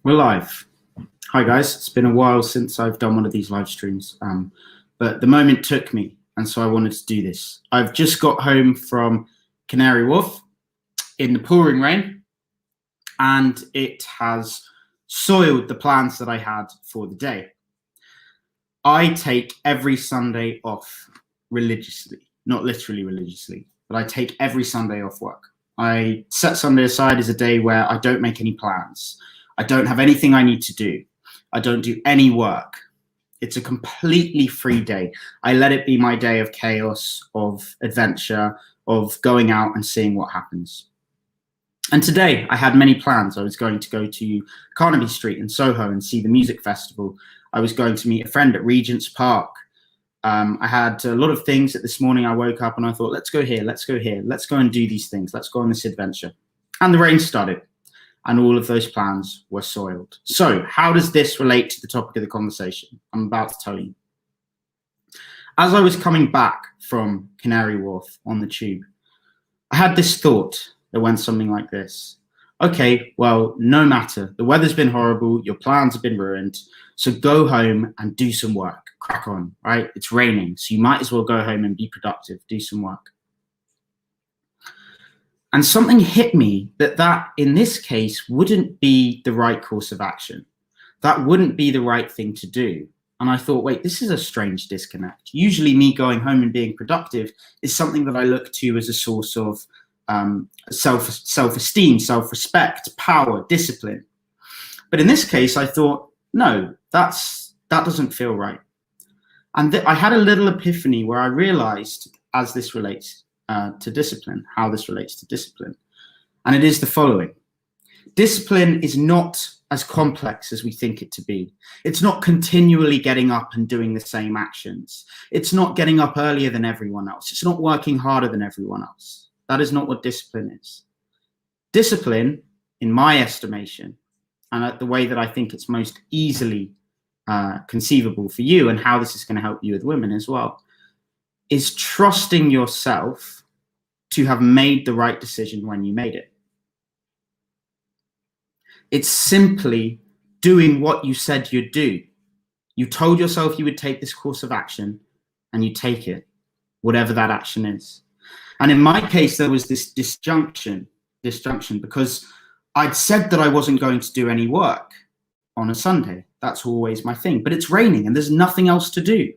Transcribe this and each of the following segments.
We're live. Hi guys, it's been a while since I've done one of these live streams, but the moment took me, and so I wanted to do this. I've just got home from Canary Wharf in the pouring rain, and it has soiled the plans that I had for the day. I take every Sunday off religiously, not literally religiously, but I take every Sunday off work. I set Sunday aside as a day where I don't make any plans. I don't have anything I need to do. I don't do any work. It's a completely free day. I let it be my day of chaos, of adventure, of going out and seeing what happens. And today I had many plans. I was going to go to Carnaby Street in Soho and see the music festival. I was going to meet a friend at Regent's Park. I had a lot of things that this morning I woke up and I thought, let's go here, let's go here, let's go and do these things, let's go on this adventure. And the rain started. And all of those plans were soiled. So how does this relate to the topic of the conversation? I'm about to tell you. As I was coming back from Canary Wharf on the tube, I had this thought that went something like this. Okay, well, no matter. The weather's been horrible. Your plans have been ruined. So go home and do some work. Crack on, right? It's raining. So you might as well go home and be productive. Do some work. And something hit me that in this case wouldn't be the right course of action. That wouldn't be the right thing to do. And I thought, wait, this is a strange disconnect. Usually me going home and being productive is something that I look to as a source of self-esteem, self-respect, power, discipline. But in this case, I thought, no, that doesn't feel right. And I had a little epiphany where I realized, as this relates to discipline, how this relates to discipline. And it is the following. Discipline is not as complex as we think it to be. It's not continually getting up and doing the same actions. It's not getting up earlier than everyone else. It's not working harder than everyone else. That is not what discipline is. Discipline, in my estimation, and the way that I think it's most easily conceivable for you and how this is going to help you with women as well, is trusting yourself to have made the right decision when you made it. It's simply doing what you said you'd do. You told yourself you would take this course of action and you take it, whatever that action is. And in my case, there was this disjunction because I'd said that I wasn't going to do any work on a Sunday. That's always my thing, but it's raining and there's nothing else to do.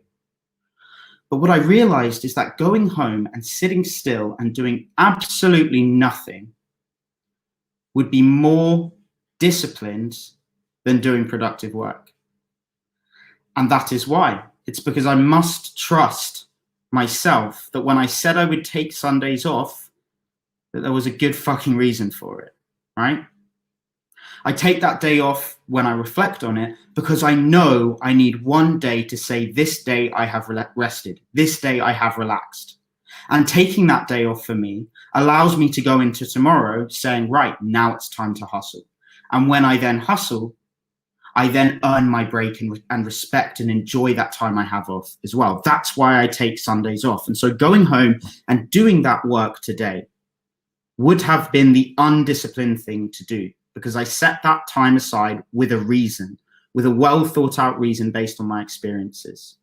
But what I realized is that going home and sitting still and doing absolutely nothing would be more disciplined than doing productive work. And that is why. It's because I must trust myself that when I said I would take Sundays off, that there was a good fucking reason for it, right? I take that day off when I reflect on it because I know I need one day to say, this day I have rested, this day I have relaxed. And taking that day off for me allows me to go into tomorrow saying, right, now it's time to hustle. And when I then hustle, I then earn my break and respect and enjoy that time I have off as well. That's why I take Sundays off. And so going home and doing that work today would have been the undisciplined thing to do, because I set that time aside with a reason, with a well thought out reason based on my experiences.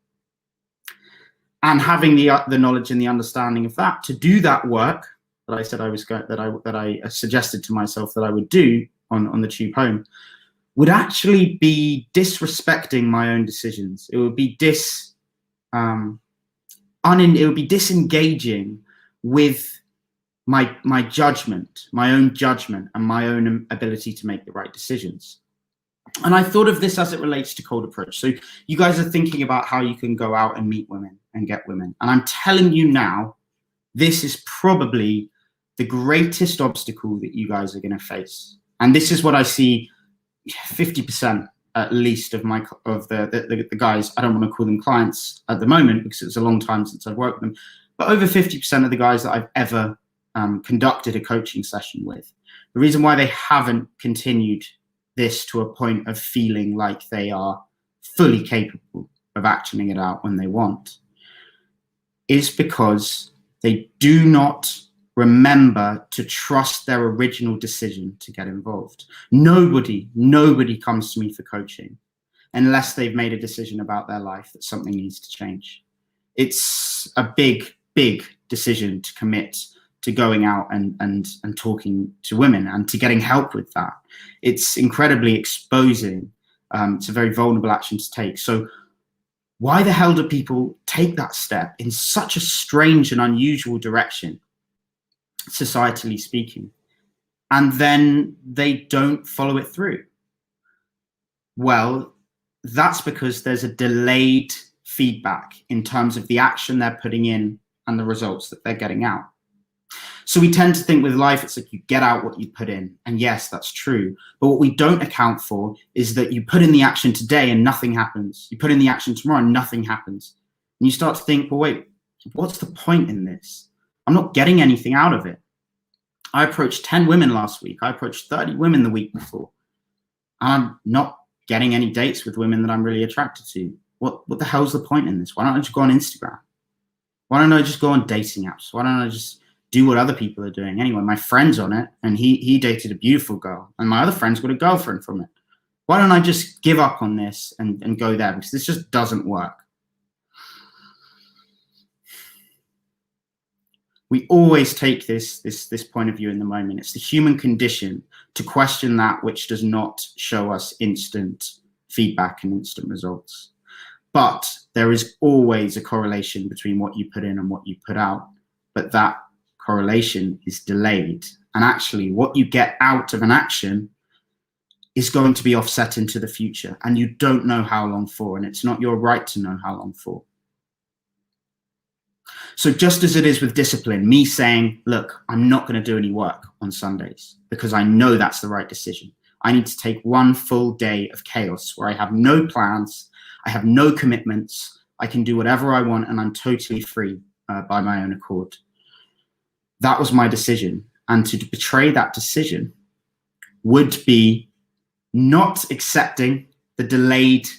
And having the knowledge and the understanding of that, to do that work that I said I was going, that I suggested to myself that I would do on the tube home, would actually be disrespecting my own decisions. It would be disengaging with my judgment, my own judgment, and my own ability to make the right decisions. And I thought of this as it relates to cold approach. So you guys are thinking about how you can go out and meet women and get women. And I'm telling you now, this is probably the greatest obstacle that you guys are going to face. And this is what I see 50% at least of the guys. I don't want to call them clients at the moment because it's a long time since I've worked with them, but over 50% of the guys that I've ever conducted a coaching session with, the reason why they haven't continued this to a point of feeling like they are fully capable of actioning it out when they want is because they do not remember to trust their original decision to get involved. Nobody comes to me for coaching unless they've made a decision about their life that something needs to change. It's a big decision to commit to going out and talking to women and to getting help with that. It's incredibly exposing. It's a very vulnerable action to take. So why the hell do people take that step in such a strange and unusual direction, societally speaking, and then they don't follow it through? Well, that's because there's a delayed feedback in terms of the action they're putting in and the results that they're getting out. So we tend to think with life, it's like you get out what you put in. And yes, that's true. But what we don't account for is that you put in the action today and nothing happens. You put in the action tomorrow and nothing happens. And you start to think, well, wait, what's the point in this? I'm not getting anything out of it. I approached 10 women last week. I approached 30 women the week before. And I'm not getting any dates with women that I'm really attracted to. What the hell's the point in this? Why don't I just go on Instagram? Why don't I just go on dating apps? Why don't I just do what other people are doing? Anyway, my friend's on it and he dated a beautiful girl and my other friend's got a girlfriend from it. Why don't I just give up on this and go there? Because this just doesn't work. We always take this point of view in the moment. It's the human condition to question that which does not show us instant feedback and instant results. But there is always a correlation between what you put in and what you put out. But that correlation is delayed. And actually, what you get out of an action is going to be offset into the future. And you don't know how long for. And it's not your right to know how long for. So just as it is with discipline, me saying, look, I'm not going to do any work on Sundays because I know that's the right decision. I need to take one full day of chaos where I have no plans, I have no commitments, I can do whatever I want, and I'm totally free by my own accord. That was my decision. And to betray that decision would be not accepting the delayed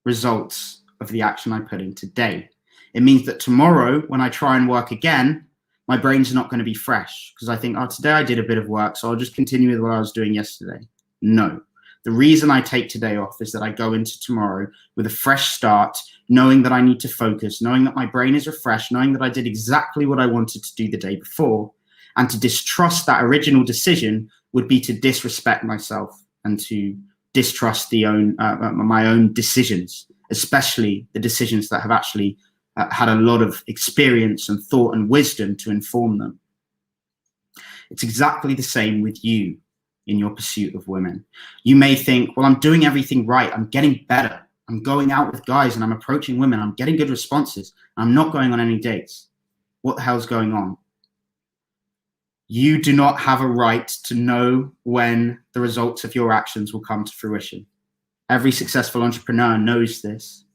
results of the action I put in today. It means that tomorrow, when I try and work again, my brain's not going to be fresh because I think, oh, today I did a bit of work, so I'll just continue with what I was doing yesterday. No. The reason I take today off is that I go into tomorrow with a fresh start, knowing that I need to focus, knowing that my brain is refreshed, knowing that I did exactly what I wanted to do the day before. And to distrust that original decision would be to disrespect myself and to distrust my own decisions, especially the decisions that have actually had a lot of experience and thought and wisdom to inform them. It's exactly the same with you in your pursuit of women. You may think, well, I'm doing everything right. I'm getting better. I'm going out with guys and I'm approaching women. I'm getting good responses. I'm not going on any dates. What the hell's going on? You do not have a right to know when the results of your actions will come to fruition. Every successful entrepreneur knows this.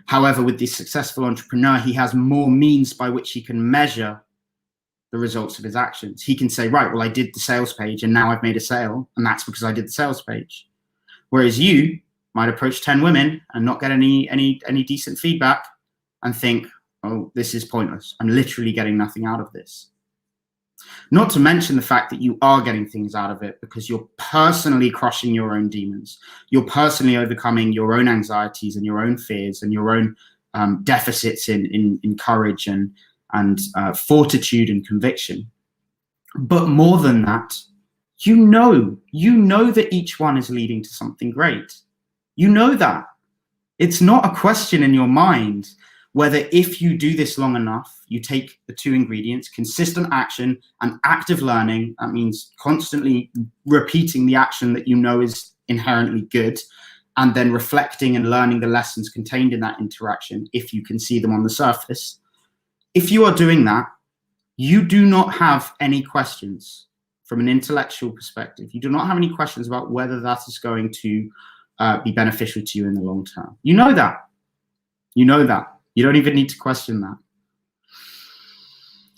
However, with the successful entrepreneur, he has more means by which he can measure the results of his actions. He can say, right, well, I did the sales page and now I've made a sale, and that's because I did the sales page. Whereas you might approach 10 women and not get any decent feedback and think, oh, this is pointless. I'm literally getting nothing out of this. Not to mention the fact that you are getting things out of it because you're personally crushing your own demons. You're personally overcoming your own anxieties and your own fears and your own deficits in courage and fortitude and conviction. But more than that, you know that each one is leading to something great. You know that. It's not a question in your mind whether if you do this long enough, you take the two ingredients, consistent action and active learning. That means constantly repeating the action that you know is inherently good, and then reflecting and learning the lessons contained in that interaction if you can see them on the surface. If you are doing that, you do not have any questions from an intellectual perspective. You do not have any questions about whether that is going to be beneficial to you in the long term. You know that. You know that. You don't even need to question that.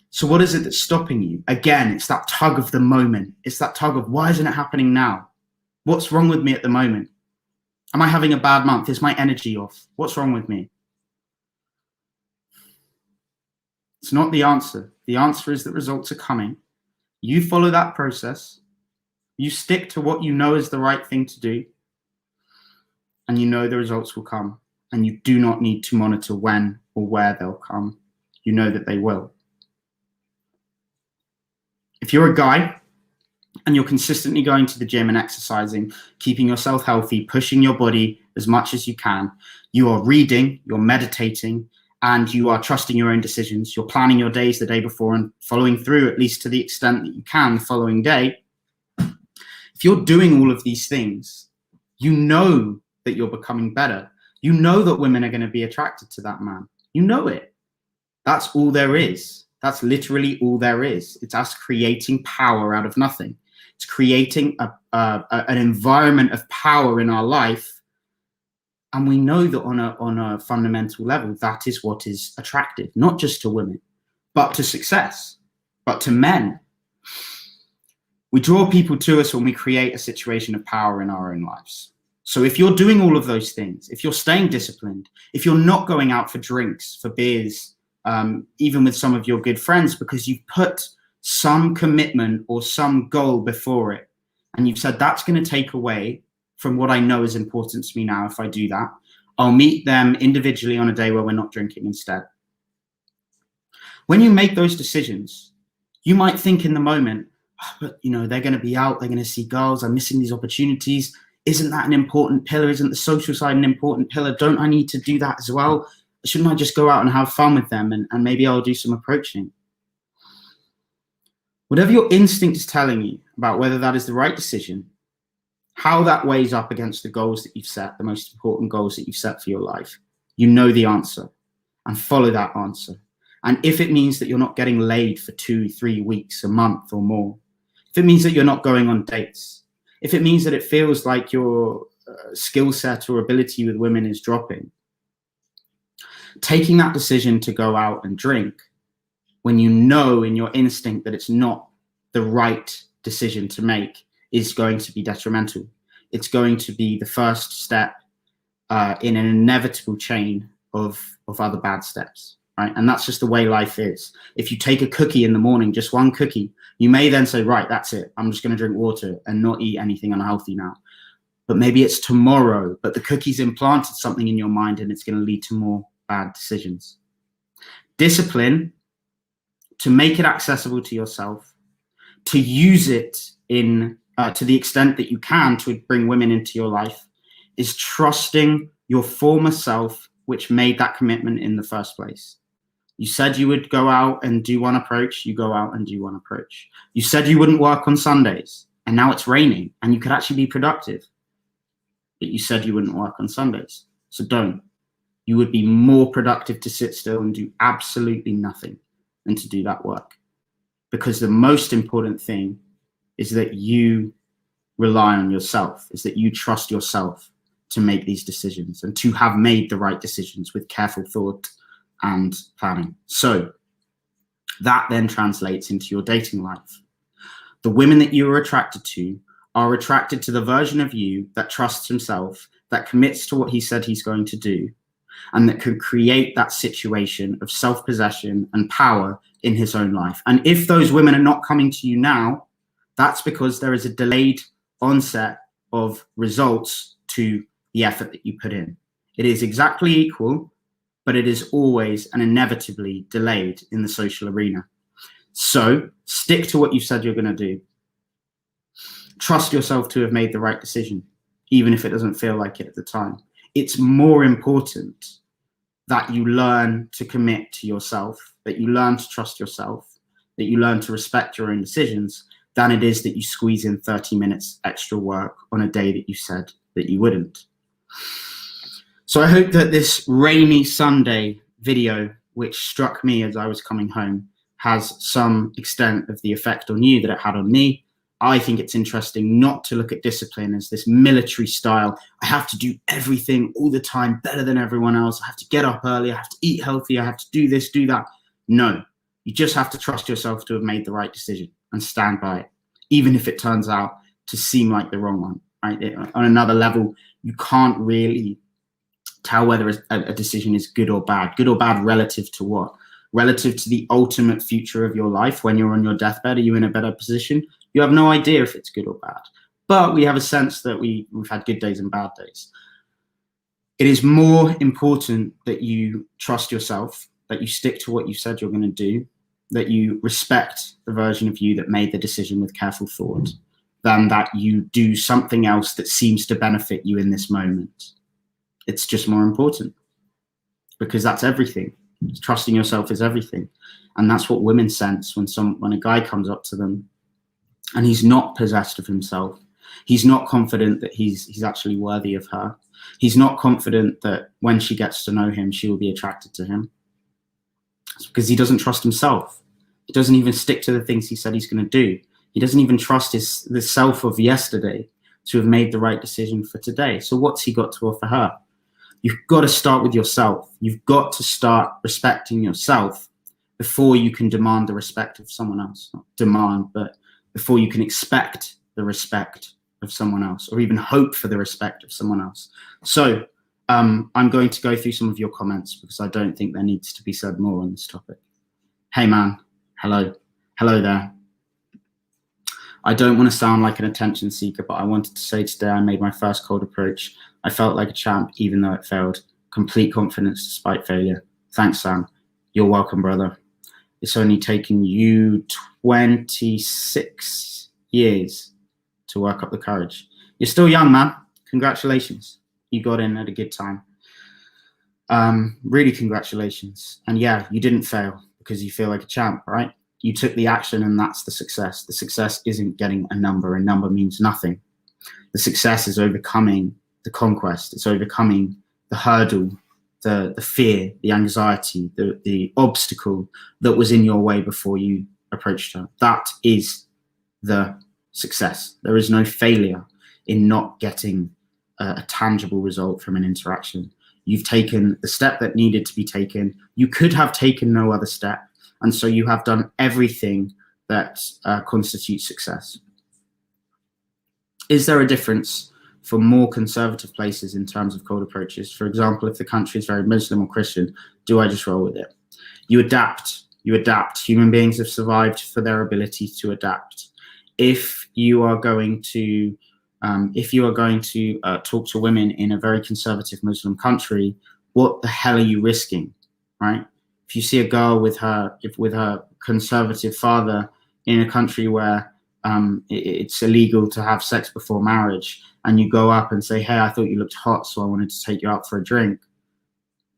So what is it that's stopping you? Again, it's that tug of the moment. It's that tug of, why isn't it happening now? What's wrong with me at the moment? Am I having a bad month? Is my energy off? What's wrong with me? It's not the answer. The answer is that results are coming. You follow that process. You stick to what you know is the right thing to do. And you know the results will come. And you do not need to monitor when or where they'll come. You know that they will. If you're a guy and you're consistently going to the gym and exercising, keeping yourself healthy, pushing your body as much as you can, you are reading, you're meditating, and you are trusting your own decisions. You're planning your days the day before and following through, at least to the extent that you can, the following day. If you're doing all of these things, you know that you're becoming better. You know that women are going to be attracted to that man. You know it. That's all there is. That's literally all there is. It's us creating power out of nothing. It's creating an environment of power in our life. And we know that on a fundamental level, that is what is attractive, not just to women, but to success, but to men. We draw people to us when we create a situation of power in our own lives. So if you're doing all of those things, if you're staying disciplined, if you're not going out for drinks, for beers, even with some of your good friends, because you've put some commitment or some goal before it, and you've said that's going to take away from what I know is important to me now. If I do that, I'll meet them individually on a day where we're not drinking instead. When you make those decisions, you might think in the moment, oh, but they're going to be out, they're going to see girls, I'm missing these opportunities. Isn't that an important pillar? Isn't the social side an important pillar? Don't I need to do that as well? Shouldn't I just go out and have fun with them and maybe I'll do some approaching? Whatever your instinct is telling you about whether that is the right decision, how that weighs up against the goals that you've set, the most important goals that you've set for your life, you know the answer and follow that answer. And if it means that you're not getting laid for 2-3 weeks, a month or more, if it means that you're not going on dates, if it means that it feels like your skill set or ability with women is dropping, taking that decision to go out and drink when you know in your instinct that it's not the right decision to make is going to be detrimental. It's going to be the first step in an inevitable chain of other bad steps, right? And that's just the way life is. If you take a cookie in the morning, just one cookie, you may then say, right, that's it. I'm just going to drink water and not eat anything unhealthy now. But maybe it's tomorrow, but the cookie's implanted something in your mind and it's going to lead to more bad decisions. Discipline, to make it accessible to yourself, to use it in to the extent that you can to bring women into your life, is trusting your former self, which made that commitment in the first place. You said you would go out and do one approach, you go out and do one approach. You said you wouldn't work on Sundays, and now it's raining, and you could actually be productive. But you said you wouldn't work on Sundays, so don't. You would be more productive to sit still and do absolutely nothing than to do that work. Because the most important thing is that you rely on yourself, is that you trust yourself to make these decisions and to have made the right decisions with careful thought and planning. So that then translates into your dating life. The women that you are attracted to are attracted to the version of you that trusts himself, that commits to what he said he's going to do, and that can create that situation of self-possession and power in his own life. And if those women are not coming to you now, that's because there is a delayed onset of results to the effort that you put in. It is exactly equal, but it is always and inevitably delayed in the social arena. So stick to what you said you're going to do. Trust yourself to have made the right decision, even if it doesn't feel like it at the time. It's more important that you learn to commit to yourself, that you learn to trust yourself, that you learn to respect your own decisions, than it is that you squeeze in 30 minutes extra work on a day that you said that you wouldn't. So I hope that this rainy Sunday video, which struck me as I was coming home, has some extent of the effect on you that it had on me. I think it's interesting not to look at discipline as this military style. I have to do everything all the time better than everyone else. I have to get up early. I have to eat healthy. I have to do this, do that. No, you just have to trust yourself to have made the right decision and stand by it, even if it turns out to seem like the wrong one, right? On another level, you can't really tell whether a decision is good or bad relative to what? relative to the ultimate future of your life when you're on your deathbed. Are you in a better position? You have no idea if it's good or bad. But we have a sense that we've had good days and bad days. It is more important that you trust yourself, that you stick to what you said you're going to do, that you respect the version of you that made the decision with careful thought, than that you do something else that seems to benefit you in this moment. It's just more important, because that's everything. Trusting yourself is everything. And that's what women sense when a guy comes up to them and he's not possessed of himself. He's not confident that he's actually worthy of her. He's not confident that when she gets to know him, she will be attracted to him. It's because he doesn't trust himself. He doesn't even stick to the things he said he's going to do. He doesn't even trust the self of yesterday to have made the right decision for today. So what's he got to offer her? You've got to start with yourself. You've got to start respecting yourself before you can demand the respect of someone else. Not demand, but before you can expect the respect of someone else, or even hope for the respect of someone else. So I'm going to go through some of your comments, because I don't think there needs to be said more on this topic. Hey man, hello there. I don't want to sound like an attention seeker, but I wanted to say today I made my first cold approach. I felt like a champ, even though it failed. Complete confidence despite failure. Thanks, Sam. You're welcome, brother. It's only taken you 26 years to work up the courage. You're still young, man. Congratulations. You got in at a good time. Really, congratulations. And yeah, you didn't fail because you feel like a champ, right? You took the action, and that's the success. The success isn't getting a number. A number means nothing. The success is overcoming the conquest. It's overcoming the hurdle, the fear, the anxiety, the obstacle that was in your way before you approached her. That is the success. There is no failure in not getting a tangible result from an interaction. You've taken the step that needed to be taken. You could have taken no other step. And so you have done everything that constitutes success. Is there a difference for more conservative places in terms of cold approaches? For example, if the country is very Muslim or Christian, do I just roll with it? You adapt. You adapt. Human beings have survived for their ability to adapt. If you are going to talk to women in a very conservative Muslim country, what the hell are you risking, right? If you see a girl with her conservative father in a country where it's illegal to have sex before marriage, and you go up and say, hey, I thought you looked hot, so I wanted to take you out for a drink.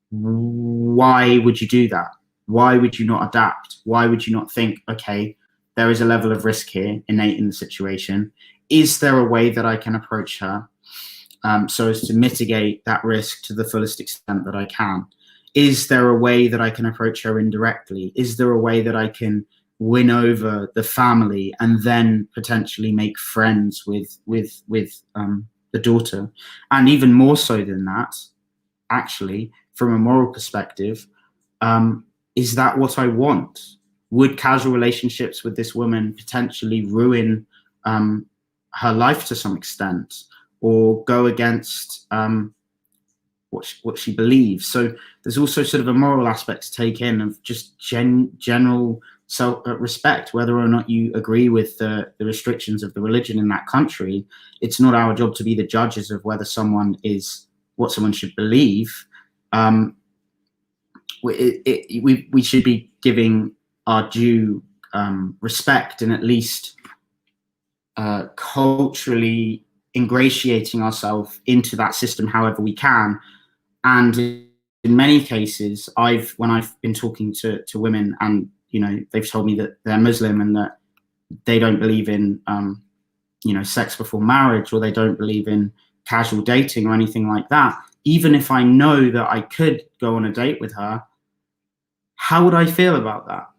Why would you do that? Why would you not adapt? Why would you not think, okay, there is a level of risk here innate in the situation. Is there a way that I can approach her so as to mitigate that risk to the fullest extent that I can? Is there a way that I can approach her indirectly? Is there a way that I can win over the family and then potentially make friends with the daughter? And even more so than that, actually, from a moral perspective, is that what I want? Would casual relationships with this woman potentially ruin her life to some extent, or go against what she believes? So there's also sort of a moral aspect to take in of just general self-respect. Whether or not you agree with the restrictions of the religion in that country, it's not our job to be the judges of whether someone is what someone should believe. We should be giving our due respect, and at least culturally ingratiating ourselves into that system however we can. And in many cases, when I've been talking to women, and they've told me that they're Muslim and that they don't believe in sex before marriage, or they don't believe in casual dating or anything like that, even if I know that I could go on a date with her, how would I feel about that?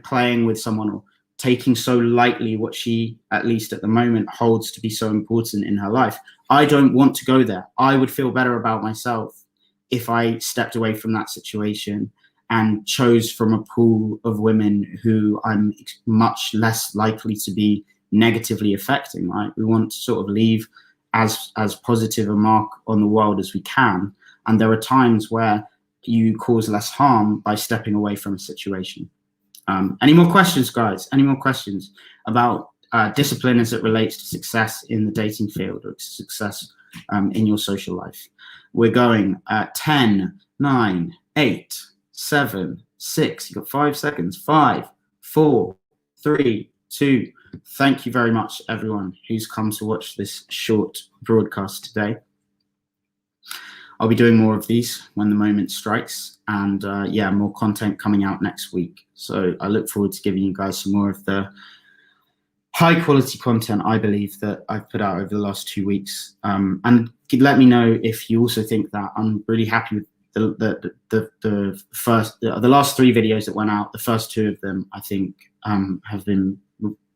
Playing with someone or taking so lightly what she, at least at the moment, holds to be so important in her life. I don't want to go there. I would feel better about myself if I stepped away from that situation and chose from a pool of women who I'm much less likely to be negatively affecting, right? We want to sort of leave as positive a mark on the world as we can. And there are times where you cause less harm by stepping away from a situation. Any more questions, guys? Any more questions about discipline as it relates to success in the dating field or success in your social life? We're going 10, 9, 8, 7, 6. You've got 5 seconds. 5, 4, 3, 2. Thank you very much, everyone who's come to watch this short broadcast today. I'll be doing more of these when the moment strikes, and yeah, more content coming out next week. So I look forward to giving you guys some more of the high quality content I believe that I've put out over the last 2 weeks. And let me know if you also think that. I'm really happy with the last 3 videos that went out. The first 2 of them, I think, have been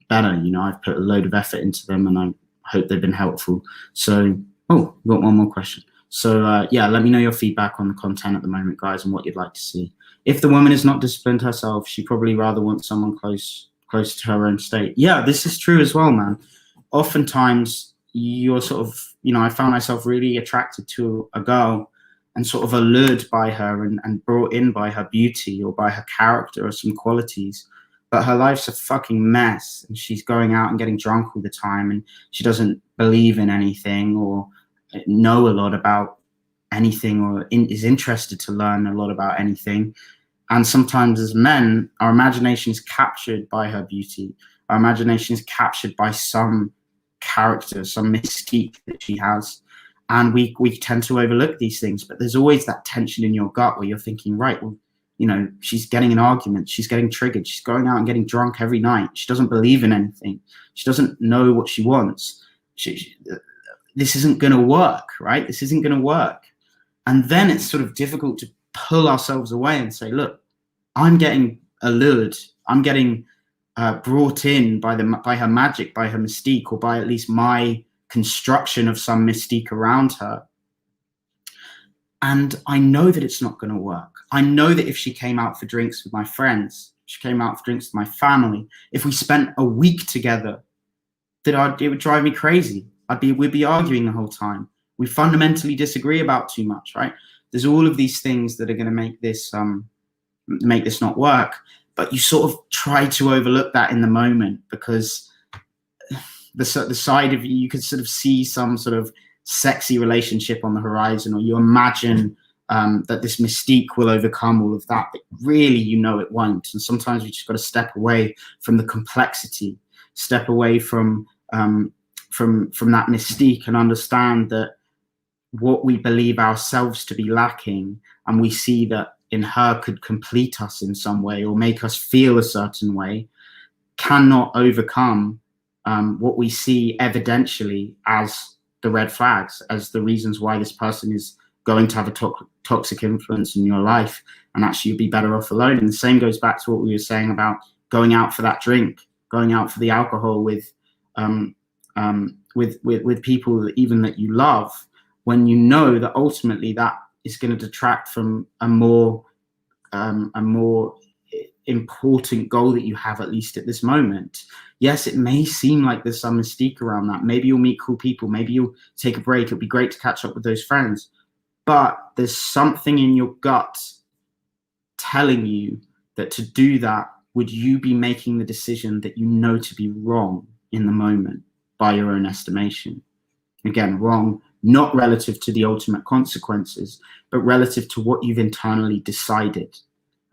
better. You know, I've put a load of effort into them, and I hope they've been helpful. So, oh, we've got one more question. So yeah, let me know your feedback on the content at the moment, guys, and what you'd like to see. If the woman is not disciplined herself, she probably rather wants someone close to her own state. Yeah, this is true as well, man. Oftentimes you're sort of, you know, I found myself really attracted to a girl and sort of allured by her and brought in by her beauty or by her character or some qualities. But her life's a fucking mess, and she's going out and getting drunk all the time, and she doesn't believe in anything or know a lot about anything or is interested to learn a lot about anything. And sometimes as men, our imagination is captured by her beauty. Our imagination is captured by some character, some mystique that she has. And we tend to overlook these things, but there's always that tension in your gut where you're thinking, right, well, you know, she's getting an argument, she's getting triggered, she's going out and getting drunk every night, she doesn't believe in anything, she doesn't know what she wants. This isn't going to work, right? This isn't going to work. And then it's sort of difficult to pull ourselves away and say, look, I'm getting allured, I'm getting brought in by her magic, by her mystique, or by at least my construction of some mystique around her. And I know that it's not going to work. I know that if she came out for drinks with my friends, she came out for drinks with my family, if we spent a week together, that it would drive me crazy. We'd be arguing the whole time. We fundamentally disagree about too much, right? There's all of these things that are going to make this not work, but you sort of try to overlook that in the moment, because the side of you could sort of see some sort of sexy relationship on the horizon, or you imagine that this mystique will overcome all of that, but really, you know, it won't. And sometimes we just got to step away from the complexity, step away from that mystique, and understand that what we believe ourselves to be lacking, and we see that in her could complete us in some way or make us feel a certain way, cannot overcome what we see evidentially as the red flags, as the reasons why this person is going to have a toxic influence in your life, and actually you'd be better off alone. And the same goes back to what we were saying about going out for that drink, going out for the alcohol with people that even that you love, when you know that ultimately that is going to detract from a more important goal that you have, at least at this moment. Yes, it may seem like there's some mystique around that. Maybe you'll meet cool people. Maybe you'll take a break. It'll be great to catch up with those friends. But there's something in your gut telling you that to do that, would you be making the decision that you know to be wrong in the moment by your own estimation? Again, wrong, not relative to the ultimate consequences, but relative to what you've internally decided.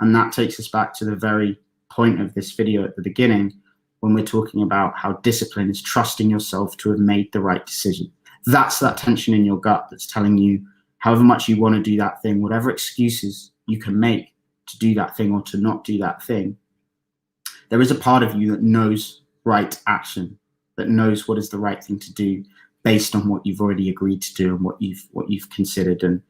And that takes us back to the very point of this video at the beginning, when we're talking about how discipline is trusting yourself to have made the right decision. That's that tension in your gut that's telling you however much you want to do that thing, whatever excuses you can make to do that thing or to not do that thing, there is a part of you that knows right action, that knows what is the right thing to do based on what you've already agreed to do and what you've considered and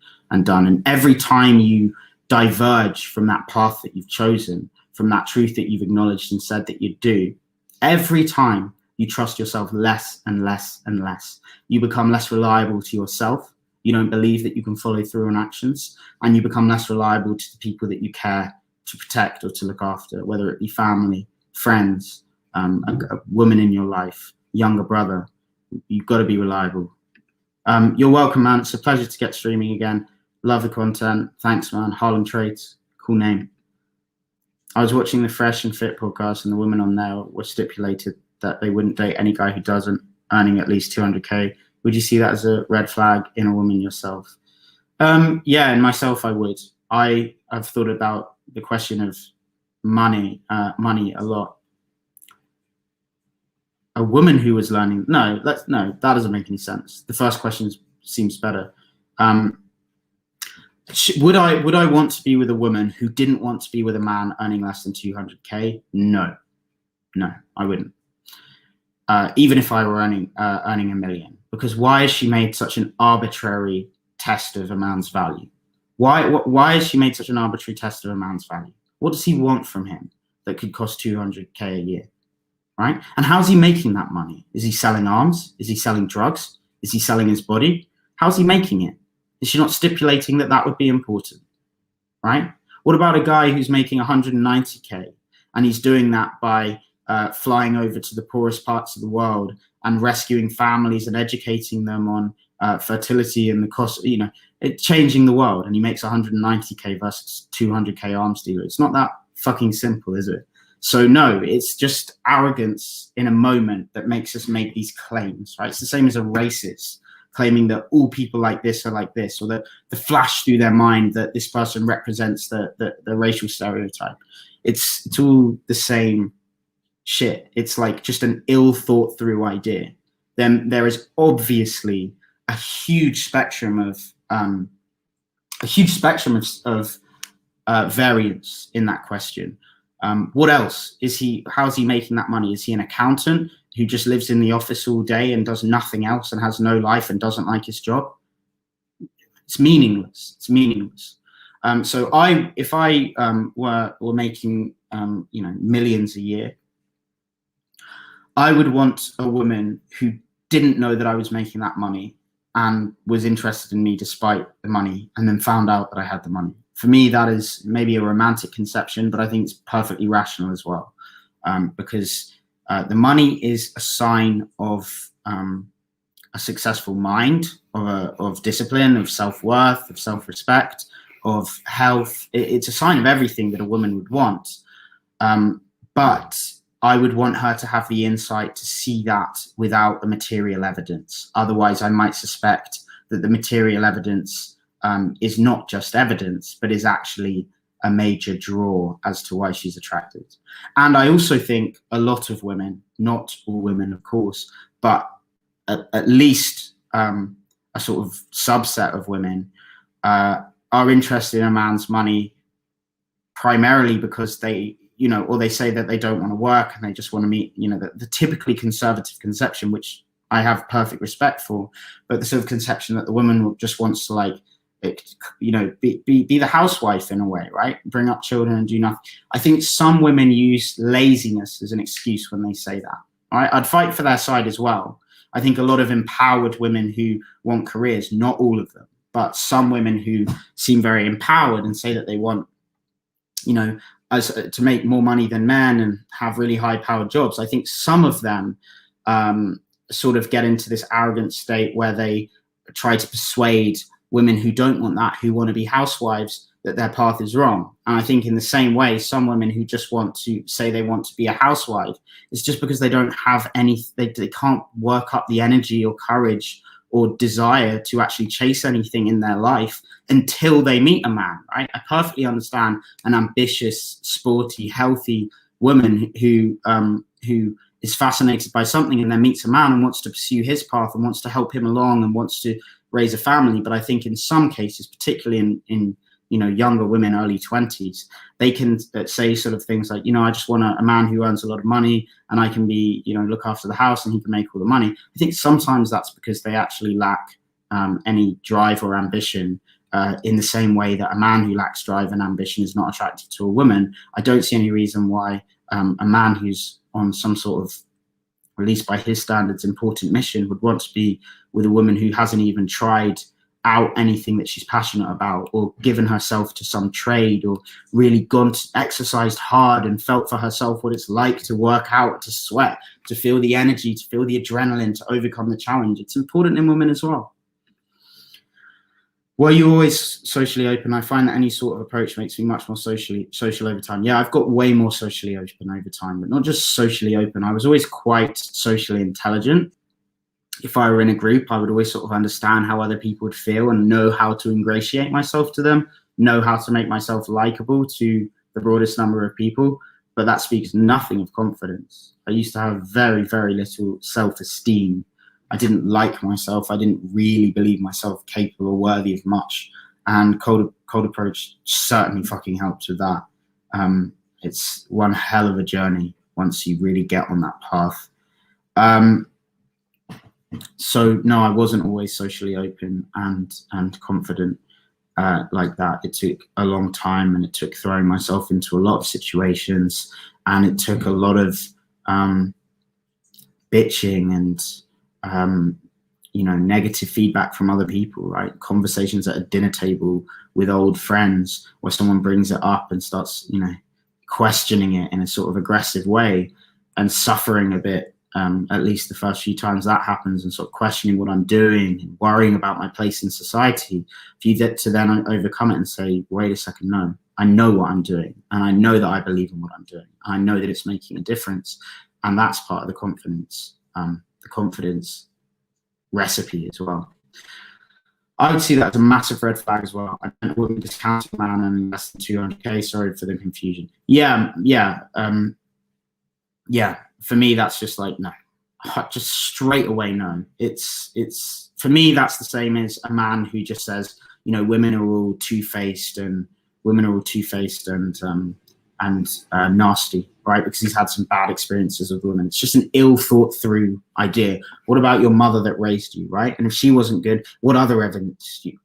done. And every time you diverge from that path that you've chosen, from that truth that you've acknowledged and said that you'd do, every time you trust yourself less and less and less. You become less reliable to yourself. You don't believe that you can follow through on actions, and you become less reliable to the people that you care to protect or to look after, whether it be family, friends, a woman in your life, younger brother. You've got to be reliable. You're welcome, man. It's a pleasure to get streaming again. Love the content. Thanks, man. Harlem Trades. Cool name. I was watching the Fresh and Fit podcast, and the women on there were stipulated that they wouldn't date any guy who doesn't earning at least 200K. Would you see that as a red flag in a woman yourself? Yeah, in myself, I would. I have thought about the question of money a lot. A woman who was learning, no, that doesn't make any sense. The first question seems better. Would I want to be with a woman who didn't want to be with a man earning less than 200K? No, I wouldn't. Even if I were earning $1 million, because why has she made such an arbitrary test of a man's value? Why has she made such an arbitrary test of a man's value? What does he want from him that could cost 200K a year, right? And how's he making that money? Is he selling arms? Is he selling drugs? Is he selling his body? How's he making it? Is she not stipulating that that would be important, right? What about a guy who's making 190K and he's doing that by flying over to the poorest parts of the world and rescuing families and educating them on fertility and the cost, changing the world, and he makes 190K versus 200K arms dealer? It's not that fucking simple, is it? So no, it's just arrogance in a moment that makes us make these claims, right? It's the same as a racist claiming that all people like this are like this, or that the flash through their mind that this person represents the racial stereotype. It's all the same shit. It's like just an ill thought through idea. Then there is obviously a huge spectrum of variance in that question. What else is he? How's he making that money? Is he an accountant who just lives in the office all day and does nothing else and has no life and doesn't like his job? It's meaningless. It's meaningless. So if I were making millions a year, I would want a woman who didn't know that I was making that money and was interested in me despite the money, and then found out that I had the money. For me, that is maybe a romantic conception, but I think it's perfectly rational as well, because the money is a sign of a successful mind, of discipline, of self-worth, of self-respect, of health. It's a sign of everything that a woman would want. But I would want her to have the insight to see that without the material evidence. Otherwise, I might suspect that the material evidence is not just evidence, but is actually a major draw as to why she's attracted. And I also think a lot of women, not all women, of course, but at least a sort of subset of women are interested in a man's money primarily because they, or they say that they don't want to work and they just want to meet, the typically conservative conception, which I have perfect respect for, but the sort of conception that the woman just wants to be the housewife in a way, right? Bring up children and do nothing. I think some women use laziness as an excuse when they say that. All right, I'd fight for their side as well. I think a lot of empowered women who want careers, not all of them, but some women who seem very empowered and say that they want, to make more money than men and have really high-powered jobs. I think some of them sort of get into this arrogant state where they try to persuade women who don't want that, who want to be housewives, that their path is wrong. And I think in the same way, some women who just want to say they want to be a housewife, it's just because they don't have they can't work up the energy or courage or desire to actually chase anything in their life until they meet a man, right? I perfectly understand an ambitious, sporty, healthy woman who is fascinated by something and then meets a man and wants to pursue his path and wants to help him along and wants to raise a family. But I think in some cases, particularly in younger women, early 20s, they can say sort of things like, I just want a man who earns a lot of money and I can be, look after the house and he can make all the money. I think sometimes that's because they actually lack any drive or ambition, in the same way that a man who lacks drive and ambition is not attractive to a woman. I don't see any reason why a man who's on some sort of, at least by his standards, important mission would want to be with a woman who hasn't even tried out anything that she's passionate about, or given herself to some trade, or really exercised hard and felt for herself what it's like to work out, to sweat, to feel the energy, to feel the adrenaline, to overcome the challenge. It's important in women as well. Were you always socially open? I find that any sort of approach makes me much more social over time. Yeah, I've got way more socially open over time, but not just socially open. I was always quite socially intelligent. If I were in a group, I would always sort of understand how other people would feel and know how to ingratiate myself to them, know how to make myself likable to the broadest number of people. But that speaks nothing of confidence. I used to have very, very little self-esteem. I didn't like myself. I didn't really believe myself capable or worthy of much. And cold approach certainly fucking helps with that. It's one hell of a journey once you really get on that path. So no, I wasn't always socially open and confident like that. It took a long time, and it took throwing myself into a lot of situations, and it took a lot of bitching and negative feedback from other people, right? Conversations at a dinner table with old friends where someone brings it up and starts, questioning it in a sort of aggressive way, and suffering a bit, at least the first few times that happens, and sort of questioning what I'm doing and worrying about my place in society. For you to then overcome it and say, wait a second, no, I know what I'm doing, and I know that I believe in what I'm doing. I know that it's making a difference. And that's part of the confidence recipe as well. I would see that as a massive red flag as well. I wouldn't discount a man earning less than 200K. Sorry for the confusion. Yeah. For me, that's just like, no, just straight away, no. It's for me, that's the same as a man who just says, women are all two-faced and nasty, right? Because he's had some bad experiences with women. It's just an ill thought through idea. What about your mother that raised you, right? And if she wasn't good, what other evidence do you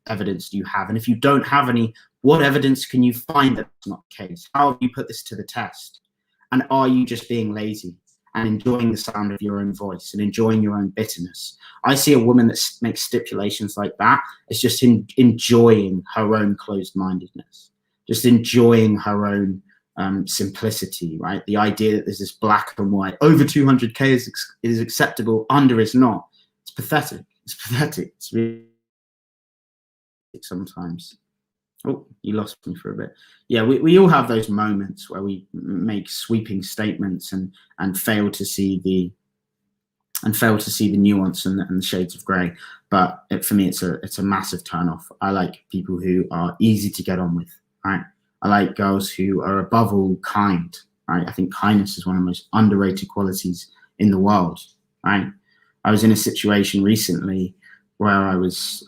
have? And if you don't have any, what evidence can you find that it's not the case? How have you put this to the test? And are you just being lazy and enjoying the sound of your own voice and enjoying your own bitterness? I see a woman that makes stipulations like that as just enjoying her own closed-mindedness, just enjoying her own simplicity, right? The idea that there's this black and white, over 200K is acceptable, under is not. It's pathetic. It's really sometimes. Oh, you lost me for a bit. Yeah, we all have those moments where we make sweeping statements and fail to see the nuance and the shades of grey. But for me, it's a massive turn-off. I like people who are easy to get on with, right? I like girls who are above all kind, right? I think kindness is one of the most underrated qualities in the world, right? I was in a situation recently where I was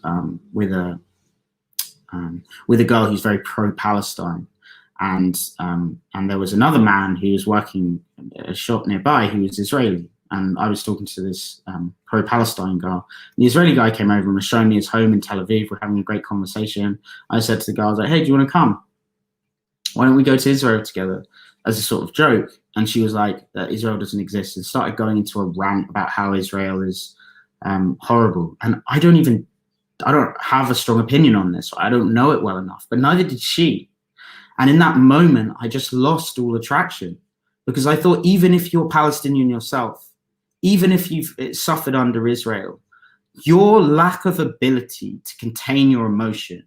with a girl who's very pro-Palestine, and there was another man who was working at a shop nearby who was Israeli, and I was talking to this pro-Palestine girl. The Israeli guy came over and was showing me his home in Tel Aviv. We're having a great conversation. I said to the girl, I was like, hey, do you want to come? Why don't we go to Israel together, as a sort of joke? And she was like, that Israel doesn't exist, and started going into a rant about how Israel is horrible. And I don't have a strong opinion on this. I don't know it well enough, but neither did she. And in that moment, I just lost all attraction, because I thought, even if you're Palestinian yourself, even if you've suffered under Israel, your lack of ability to contain your emotion,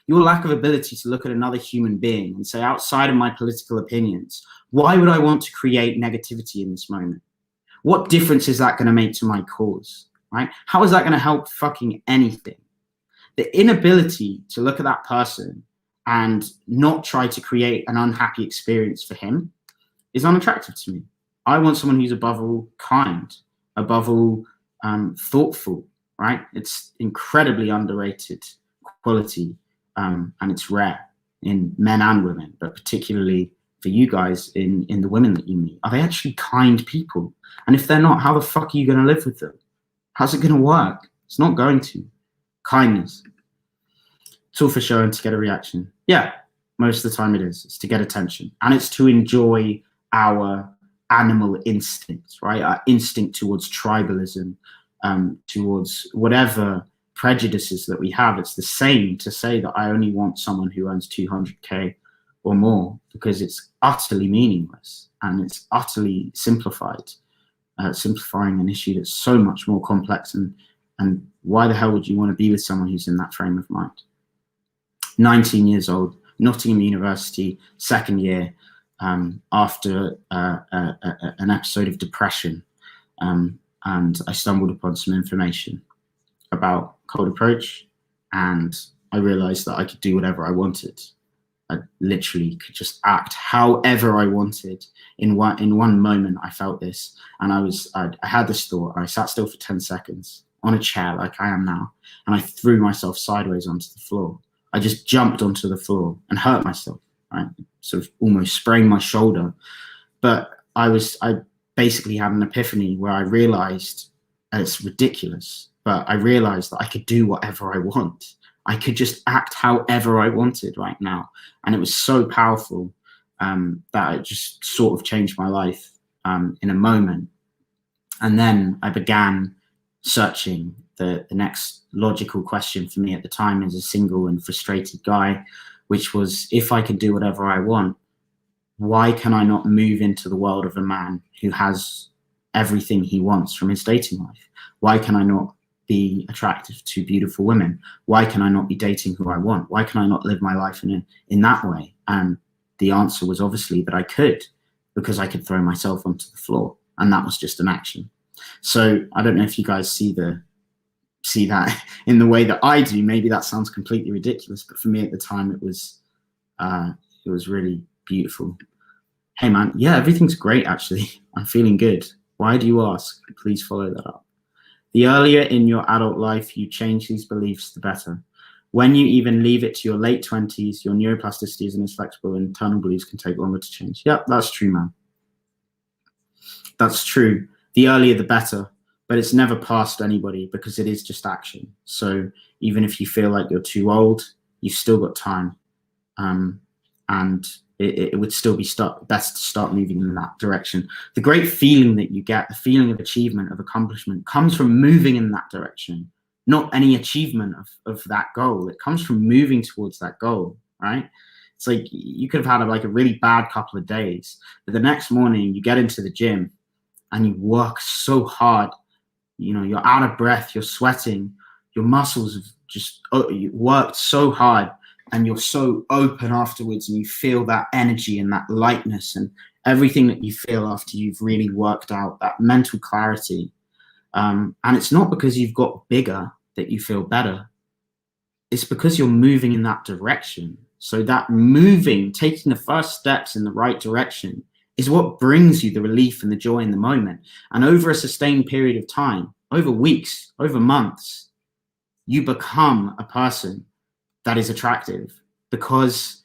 your lack of ability to look at another human being and say, outside of my political opinions, why would I want to create negativity in this moment? What difference is that going to make to my cause, right? How is that going to help fucking anything? The inability to look at that person and not try to create an unhappy experience for him is unattractive to me. I want someone who's above all kind, above all thoughtful, right? It's incredibly underrated quality, and it's rare in men and women, but particularly for you guys in the women that you meet. Are they actually kind people? And if they're not, how the fuck are you going to live with them? How's it going to work? It's not going to. Kindness. It's all for show and to get a reaction. Yeah, most of the time it is. It's to get attention. And it's to enjoy our animal instincts, right? Our instinct towards tribalism, towards whatever prejudices that we have. It's the same to say that I only want someone who earns 200K or more, because it's utterly meaningless and it's utterly simplified, simplifying an issue that's so much more complex. And why the hell would you want to be with someone who's in that frame of mind? 19 years old, Nottingham University, second year, after an episode of depression. And I stumbled upon some information about cold approach, and I realized that I could do whatever I wanted. I literally could just act however I wanted. In one moment, I felt this, and I had this thought. I sat still for 10 seconds on a chair like I am now, and I threw myself sideways onto the floor. I just jumped onto the floor and hurt myself, right? Sort of almost spraying my shoulder. But I basically had an epiphany where I realized, and it's ridiculous, but I realized that I could do whatever I want. I could just act however I wanted right now. And it was so powerful that it just sort of changed my life in a moment. And then I began searching. The next logical question for me at the time as a single and frustrated guy, which was, if I could do whatever I want, why can I not move into the world of a man who has everything he wants from his dating life? Why can I not be attractive to beautiful women? Why can I not be dating who I want? Why can I not live my life in that way? And the answer was obviously that I could, because I could throw myself onto the floor, and that was just an action. So I don't know if you guys see that in the way that I do. Maybe that sounds completely ridiculous, but for me at the time, it was really beautiful. Hey man, yeah, everything's great actually. I'm feeling good. Why do you ask? Please follow that up. The earlier in your adult life you change these beliefs, the better. When you even leave it to your late 20s, your neuroplasticity isn't as flexible and internal beliefs can take longer to change. Yep, that's true, man. That's true. The earlier, the better. But it's never past anybody, because it is just action. So even if you feel like you're too old, you've still got time. And it would still be best to start moving in that direction. The great feeling that you get, the feeling of achievement, of accomplishment, comes from moving in that direction, not any achievement of that goal. It comes from moving towards that goal, right? It's like you could have had a really bad couple of days, but the next morning you get into the gym and you work so hard. You know, you're out of breath, you're sweating, your muscles have just you worked so hard, and you're so open afterwards, and you feel that energy and that lightness and everything that you feel after you've really worked out, that mental clarity. And it's not because you've got bigger that you feel better. It's because you're moving in that direction. So that moving, taking the first steps in the right direction, is what brings you the relief and the joy in the moment. And over a sustained period of time, over weeks, over months, you become a person that is attractive, because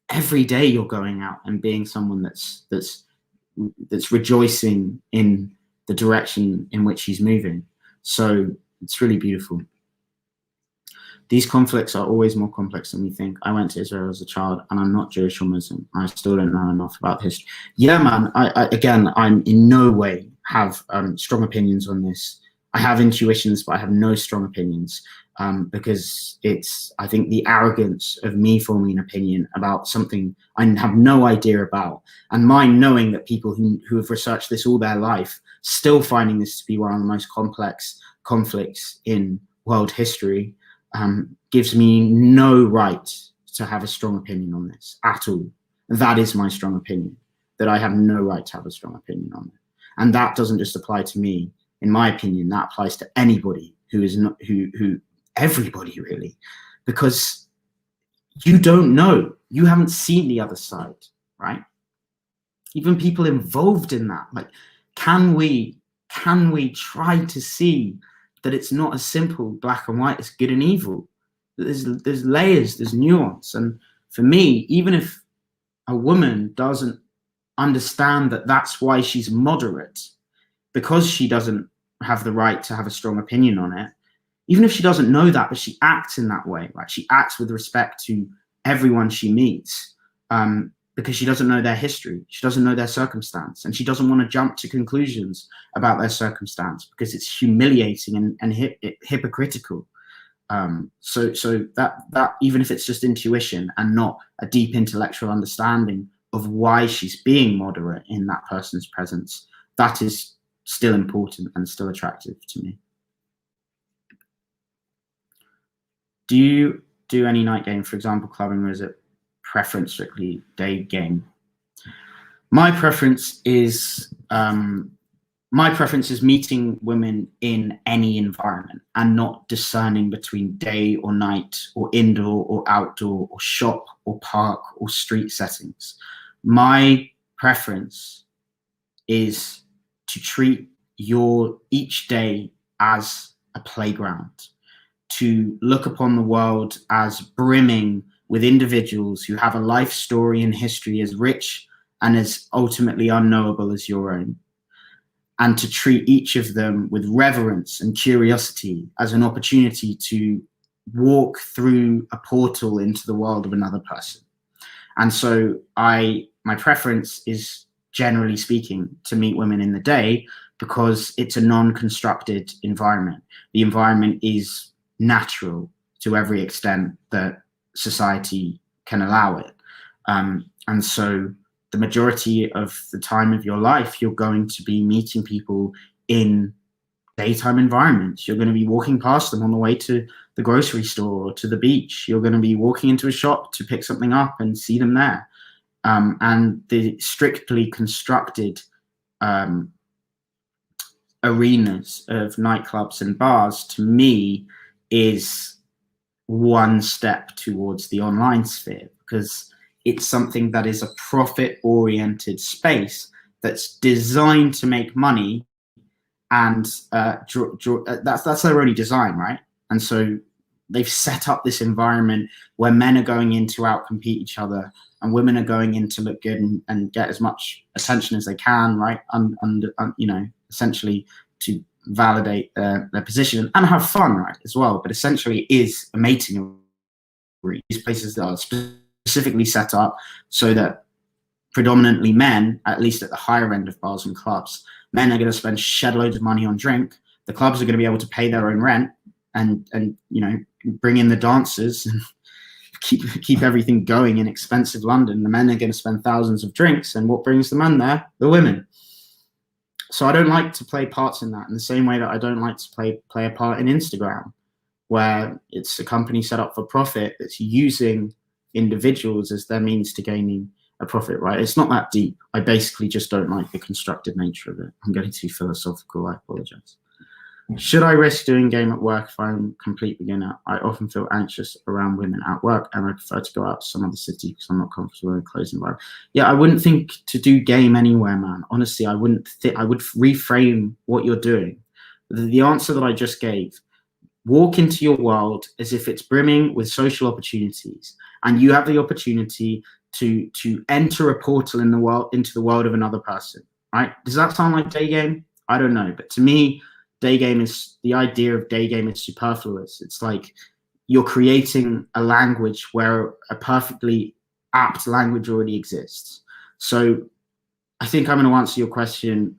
every day you're going out and being someone that's rejoicing in the direction in which he's moving. So it's really beautiful. These conflicts are always more complex than we think. I went to Israel as a child, and I'm not Jewish or Muslim. I still don't know enough about history. Yeah, man, I'm in no way have strong opinions on this. I have intuitions, but I have no strong opinions, because I think the arrogance of me forming an opinion about something I have no idea about, and mine knowing that people who have researched this all their life, still finding this to be one of the most complex conflicts in world history, gives me no right to have a strong opinion on this at all. That is my strong opinion, that I have no right to have a strong opinion on it. And that doesn't just apply to me. In my opinion, that applies to anybody who is not, everybody really, because you don't know, you haven't seen the other side, right? Even people involved in that, like, can we try to see that it's not as simple black and white as good and evil? There's layers, there's nuance. And for me, even if a woman doesn't understand that that's why she's moderate, because she doesn't have the right to have a strong opinion on it, even if she doesn't know that, but she acts in that way, right? She acts with respect to everyone she meets, because she doesn't know their history, she doesn't know their circumstance, and she doesn't want to jump to conclusions about their circumstance because it's humiliating and hypocritical. So that even if it's just intuition and not a deep intellectual understanding of why she's being moderate in that person's presence, that is still important and still attractive to me. Do do any night game, for example, clubbing, or is it preference strictly day game? My preference is meeting women in any environment and not discerning between day or night or indoor or outdoor or shop or park or street settings. My preference is to treat each day as a playground, to look upon the world as brimming with individuals who have a life story and history as rich and as ultimately unknowable as your own, and to treat each of them with reverence and curiosity as an opportunity to walk through a portal into the world of another person. And so my preference is, generally speaking, to meet women in the day because it's a non-constructed environment. The environment is natural to every extent that society can allow it. And so the majority of the time of your life, you're going to be meeting people in daytime environments. You're going to be walking past them on the way to the grocery store or to the beach. You're going to be walking into a shop to pick something up and see them there. And the strictly constructed arenas of nightclubs and bars, to me, is one step towards the online sphere, because it's something that is a profit-oriented space that's designed to make money, and that's their only design, right? And so they've set up this environment where men are going in to outcompete each other, and women are going in to look good and get as much attention as they can, right? You know, essentially to validate their position and have fun, right, as well. But essentially, it is a mating arena. These places that are specifically set up so that predominantly men, at least at the higher end of bars and clubs, men are going to spend shed loads of money on drink. The clubs are going to be able to pay their own rent and you know, bring in the dancers and keep everything going in expensive London. The men are going to spend thousands of drinks, and what brings the men there? The women. So I don't like to play parts in that, in the same way that I don't like to play a part in Instagram, where it's a company set up for profit that's using individuals as their means to gaining a profit, right? It's not that deep. I basically just don't like the constructed nature of it. I'm getting too philosophical, I apologize. Should I risk doing game at work if I'm a complete beginner? I often feel anxious around women at work, and I prefer to go out to some other city because I'm not comfortable in a closed environment. Yeah, I wouldn't think to do game anywhere, man. Honestly, I wouldn't think. I would reframe what you're doing. The answer that I just gave: walk into your world as if it's brimming with social opportunities, and you have the opportunity to enter a portal in the world, into the world of another person. Right? Does that sound like day game? I don't know, but to me, day game is, the idea of day game is superfluous. It's like you're creating a language where a perfectly apt language already exists. So I think I'm going to answer your question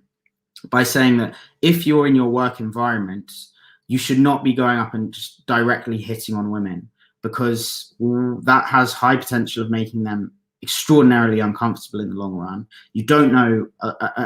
by saying that if you're in your work environment, you should not be going up and just directly hitting on women, because that has high potential of making them extraordinarily uncomfortable in the long run. You don't know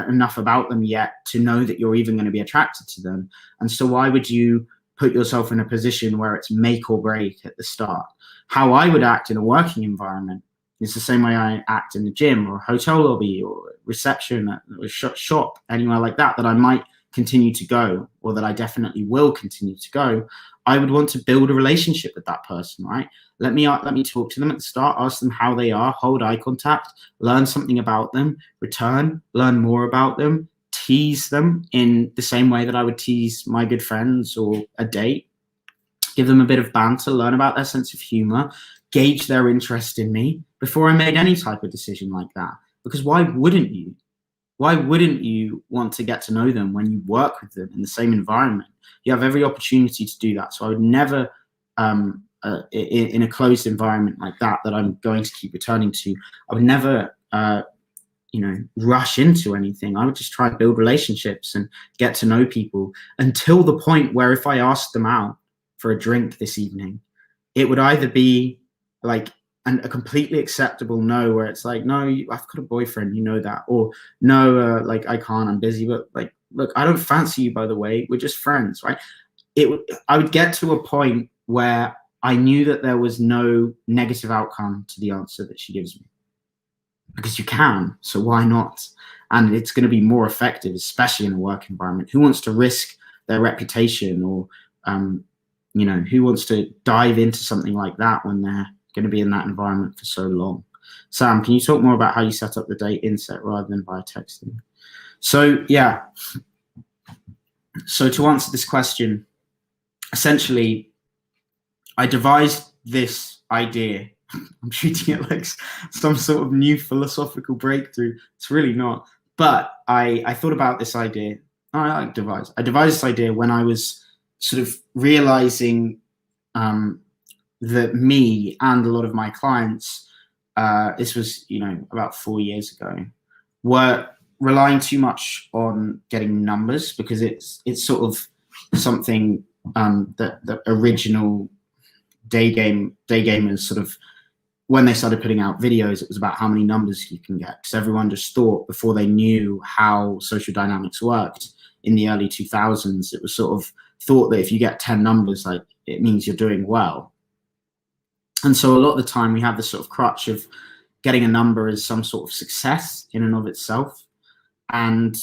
enough about them yet to know that you're even going to be attracted to them. And so why would you put yourself in a position where it's make or break at the start? How I would act in a working environment is the same way I act in the gym or a hotel lobby or reception at a shop, anywhere like that, that I might continue to go, or that I definitely will continue to go. I would want to build a relationship with that person, right? Let me talk to them at the start, ask them how they are, hold eye contact, learn something about them, return, learn more about them, tease them in the same way that I would tease my good friends or a date, give them a bit of banter, learn about their sense of humor, gauge their interest in me before I made any type of decision like that. Because why wouldn't you? Why wouldn't you want to get to know them when you work with them in the same environment? You have every opportunity to do that. So I would never, in a closed environment like that I'm going to keep returning to, I would never, rush into anything. I would just try to build relationships and get to know people until the point where if I asked them out for a drink this evening, it would either be like a completely acceptable no, where it's like, no, I've got a boyfriend, you know that, or no, like I can't, I'm busy, but like, look, I don't fancy you, by the way, we're just friends, right? I would get to a point where I knew that there was no negative outcome to the answer that she gives me. Because you can, so why not? And it's going to be more effective, especially in a work environment. Who wants to risk their reputation, or you know, who wants to dive into something like that when they're going to be in that environment for so long? Sam, can you talk more about how you set up the date inset rather than via texting? So yeah, so to answer this question, essentially, I devised this idea. I'm treating it like some sort of new philosophical breakthrough. It's really not. But I thought about this idea. I devised this idea when I was sort of realizing that me and a lot of my clients, this was, you know, about 4 years ago, were relying too much on getting numbers, because it's sort of something that the original day gamers sort of, when they started putting out videos, it was about how many numbers you can get, because everyone just thought, before they knew how social dynamics worked in the early 2000s, it was sort of thought that if you get 10 numbers, like, it means you're doing well. And so a lot of the time we have this sort of crutch of getting a number as some sort of success in and of itself, and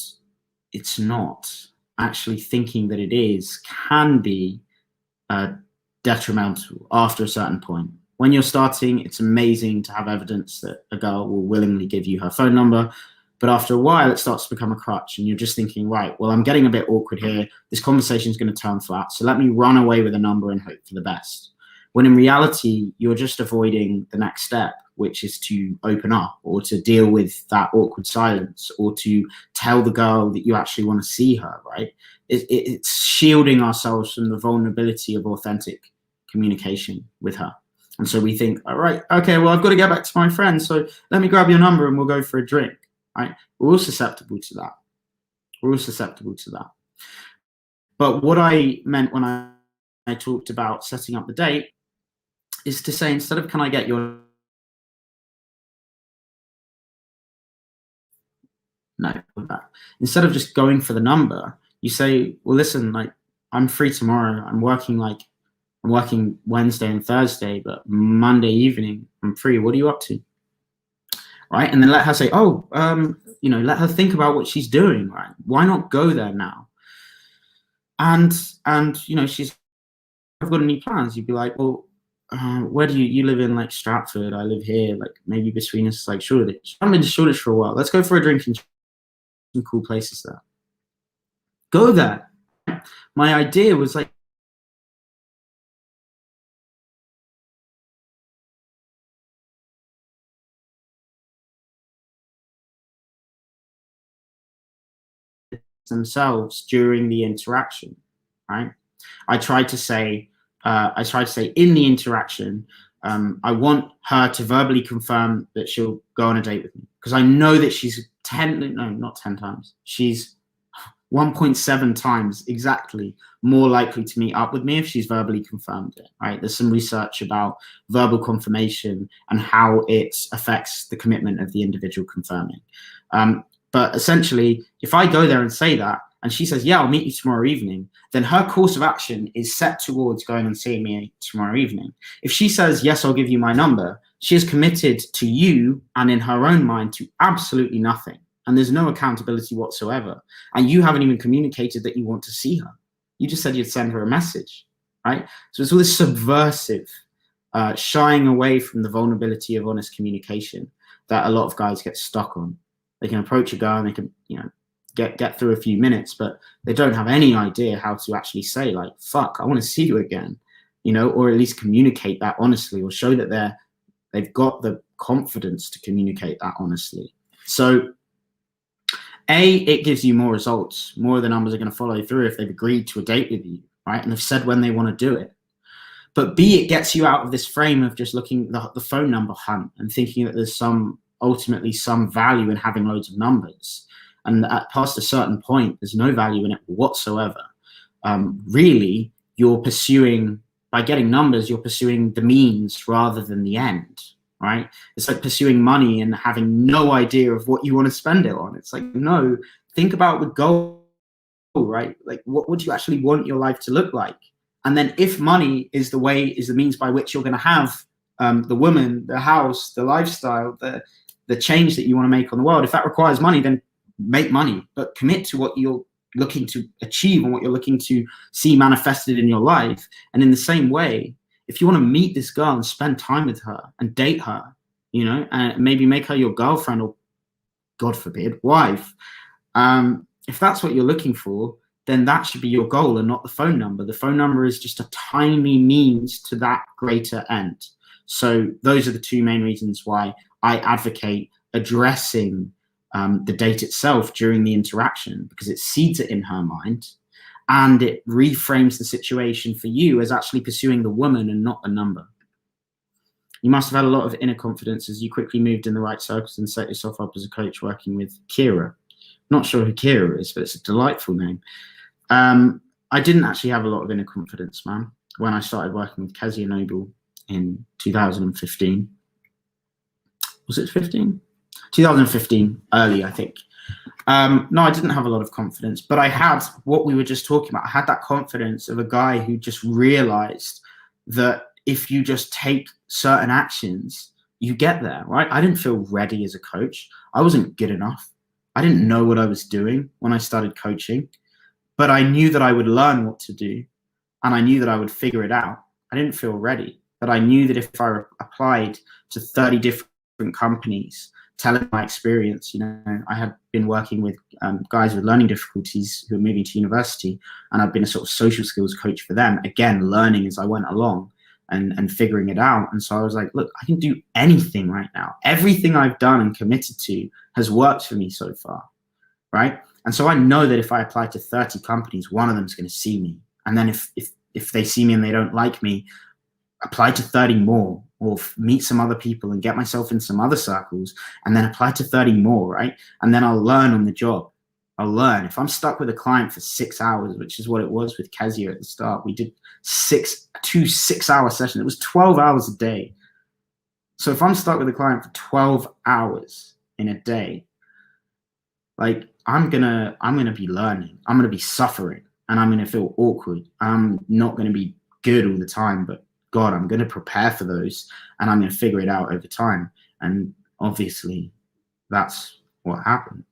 it's not. Actually thinking that it is can be detrimental after a certain point. When you're starting, it's amazing to have evidence that a girl will willingly give you her phone number, but after a while it starts to become a crutch, and you're just thinking, right, well, I'm getting a bit awkward here, this conversation is going to turn flat, so let me run away with a number and hope for the best. When in reality, you're just avoiding the next step, which is to open up, or to deal with that awkward silence, or to tell the girl that you actually want to see her, right? It's shielding ourselves from the vulnerability of authentic communication with her. And so we think, all right, okay, well, I've got to get back to my friend, so let me grab your number and we'll go for a drink, right? We're all susceptible to that. We're all susceptible to that. But what I meant when I talked about setting up the date is to say, instead of, can I get your... No, instead of just going for the number, you say, well, listen, like, I'm free tomorrow. I'm working Wednesday and Thursday, but Monday evening I'm free. What are you up to? Right? And then let her say, oh, you know, let her think about what she's doing, right? Why not go there now? And you know, I've got any plans. You'd be like, well, where do you live in, like, Stratford? I live here, like, maybe between us, like, Shoreditch. I haven't been to Shoreditch for a while. Let's go for a drink in some cool places there. Go there. My idea was like, themselves during the interaction, right? I tried to say in the interaction, I want her to verbally confirm that she'll go on a date with me, because I know that she's 1.7 times exactly more likely to meet up with me if she's verbally confirmed it, right? There's some research about verbal confirmation and how it affects the commitment of the individual confirming. But essentially, if I go there and say that, and she says, yeah, I'll meet you tomorrow evening, then her course of action is set towards going and seeing me tomorrow evening. If she says, yes, I'll give you my number, she is committed to you, and in her own mind, to absolutely nothing. And there's no accountability whatsoever. And you haven't even communicated that you want to see her. You just said you'd send her a message, right? So it's all this subversive, shying away from the vulnerability of honest communication that a lot of guys get stuck on. They can approach a girl and they can, you know, get through a few minutes, but they don't have any idea how to actually say, like, fuck, I want to see you again, you know, or at least communicate that honestly, or show that they've got the confidence to communicate that honestly. So it gives you more results. More of the numbers are going to follow through if they've agreed to a date with you, right? And they've said when they want to do it. But B, it gets you out of this frame of just looking at the phone number hunt and thinking that there's ultimately some value in having loads of numbers. And past a certain point, there's no value in it whatsoever. Really, you're pursuing, by getting numbers, you're pursuing the means rather than the end, right? It's like pursuing money and having no idea of what you want to spend it on. It's like, no, think about the goal, right? Like, what would you actually want your life to look like? And then if money is the means by which you're going to have the woman, the house, the lifestyle, the change that you want to make on the world, if that requires money, then make money, but commit to what you're looking to achieve and what you're looking to see manifested in your life. And in the same way, if you want to meet this girl and spend time with her and date her, you know, and maybe make her your girlfriend or, God forbid, wife, if that's what you're looking for, then that should be your goal and not the phone number. The phone number is just a tiny means to that greater end. So those are the two main reasons why I advocate addressing the date itself during the interaction, because it seeds it in her mind and it reframes the situation for you as actually pursuing the woman and not the number. You must have had a lot of inner confidence as you quickly moved in the right circles and set yourself up as a coach working with Kira. Not sure who Kira is, but it's a delightful name. I didn't actually have a lot of inner confidence, man, when I started working with Kezia Noble in 2015. Was it 15? 2015, early, I think. No, I didn't have a lot of confidence, but I had what we were just talking about. I had that confidence of a guy who just realized that if you just take certain actions, you get there, right? I didn't feel ready as a coach. I wasn't good enough. I didn't know what I was doing when I started coaching, but I knew that I would learn what to do and I knew that I would figure it out. I didn't feel ready, but I knew that if I applied to 30 different companies, telling my experience, you know, I had been working with guys with learning difficulties who were moving to university, and I've been a sort of social skills coach for them, again, learning as I went along and figuring it out. And so I was like, look, I can do anything right now. Everything I've done and committed to has worked for me so far, right? And so I know that if I apply to 30 companies, one of them is going to see me. And then if they see me and they don't like me, apply to 30 more, or meet some other people and get myself in some other circles, and then apply to 30 more, right? And then I'll learn on the job. I'll learn. If I'm stuck with a client for 6 hours, which is what it was with Kezia at the start, we did two 6-hour sessions. It was 12 hours a day. So if I'm stuck with a client for 12 hours in a day, like I'm gonna be learning. I'm gonna be suffering, and I'm gonna feel awkward. I'm not gonna be good all the time, but God, I'm going to prepare for those and I'm going to figure it out over time. And obviously that's what happened.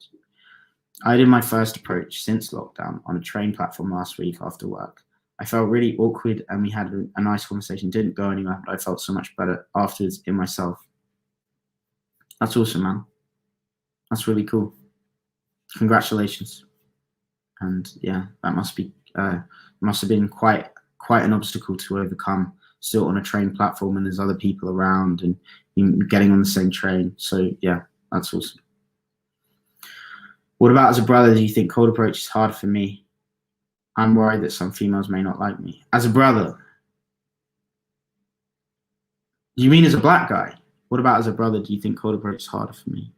I did my first approach since lockdown on a train platform last week after work. I felt really awkward and we had a nice conversation. Didn't go anywhere, but I felt so much better afterwards in myself. That's awesome, man. That's really cool. Congratulations. And yeah, that must have been quite an obstacle to overcome. Still on a train platform and there's other people around and you're getting on the same train. So yeah, that's awesome. What about as a brother, do you think cold approach is hard for me? I'm worried that some females may not like me. As a brother? Do you mean as a black guy? What about as a brother, do you think cold approach is harder for me?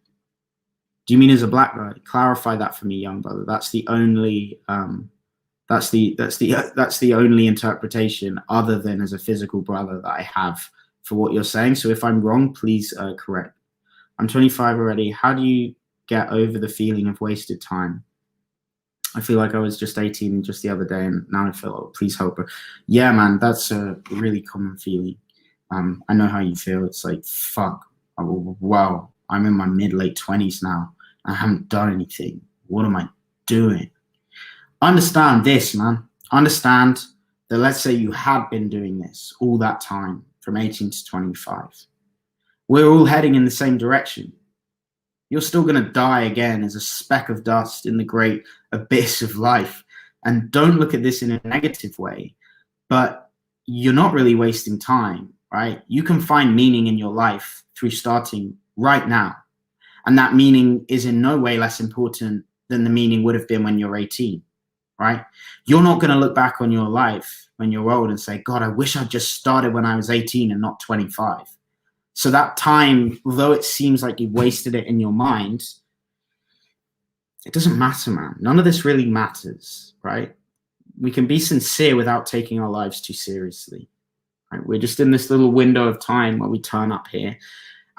Do you mean as a black guy? Clarify that for me, young brother. That's the only that's the only interpretation other than as a physical brother that I have for what you're saying. So if I'm wrong, please correct. I'm 25 already. How do you get over the feeling of wasted time? I feel like I was just 18 just the other day and now I feel, oh, please help her. Yeah, man, that's a really common feeling. I know how you feel. It's like, fuck, wow, I'm in my mid-late 20s now. I haven't done anything. What am I doing? Understand this, man. Understand that let's say you had been doing this all that time from 18 to 25. We're all heading in the same direction. You're still going to die again as a speck of dust in the great abyss of life. And don't look at this in a negative way, but you're not really wasting time, right? You can find meaning in your life through starting right now. And that meaning is in no way less important than the meaning would have been when you're 18. Right? You're not going to look back on your life when you're old and say, God, I wish I just started when I was 18 and not 25. So that time, although it seems like you wasted it in your mind, it doesn't matter, man. None of this really matters, right? We can be sincere without taking our lives too seriously. Right? We're just in this little window of time where we turn up here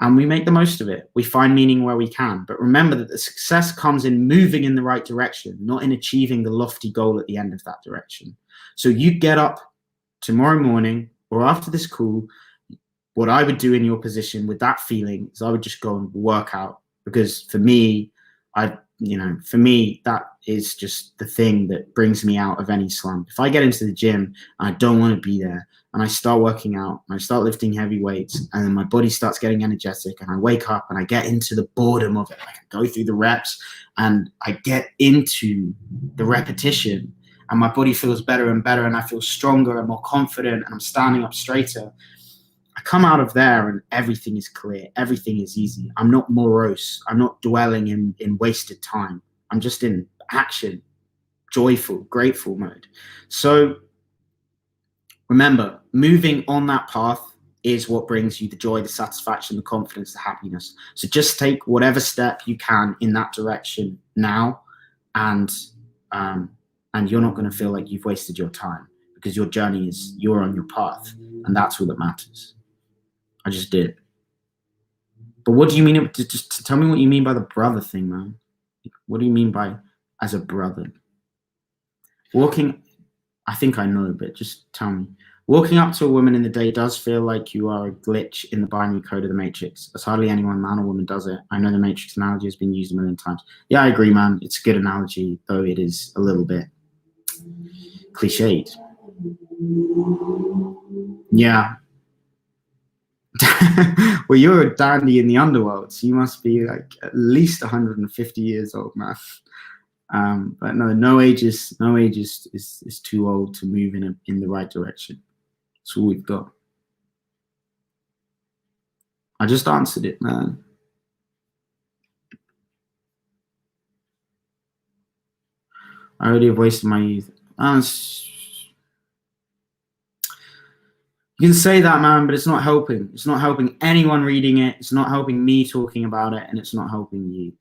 and we make the most of it. We find meaning where we can. But remember that the success comes in moving in the right direction, not in achieving the lofty goal at the end of that direction. So you get up tomorrow morning or after this call, what I would do in your position with that feeling is I would just go and work out, because for me, for me, that is just the thing that brings me out of any slump. If I get into the gym and I don't want to be there, and I start working out and I start lifting heavy weights, and then my body starts getting energetic, and I wake up and I get into the boredom of it, I can go through the reps and I get into the repetition, and my body feels better and better, and I feel stronger and more confident, and I'm standing up straighter. I come out of there and everything is clear. Everything is easy. I'm not morose. I'm not dwelling in wasted time. I'm just in action, joyful, grateful mode. So remember, moving on that path is what brings you the joy, the satisfaction, the confidence, the happiness. So just take whatever step you can in that direction now, and you're not going to feel like you've wasted your time, because your journey is, you're on your path, and that's all that matters. I just did. But what do you mean? Just tell me what you mean by the brother thing, man. What do you mean by as a brother? Walking, I think I know, but just tell me. Walking up to a woman in the day does feel like you are a glitch in the binary code of the Matrix. As hardly anyone, man or woman, does it. I know the Matrix analogy has been used a million times. Yeah, I agree, man. It's a good analogy, though it is a little bit cliched. Yeah. Well, you're a dandy in the underworld, so you must be like at least 150 years old, man. But no age is too old to move in the right direction. That's all we've got. I just answered it, man. I already have wasted my youth. You can say that, man, but it's not helping. It's not helping anyone reading it. It's not helping me talking about it, and it's not helping you.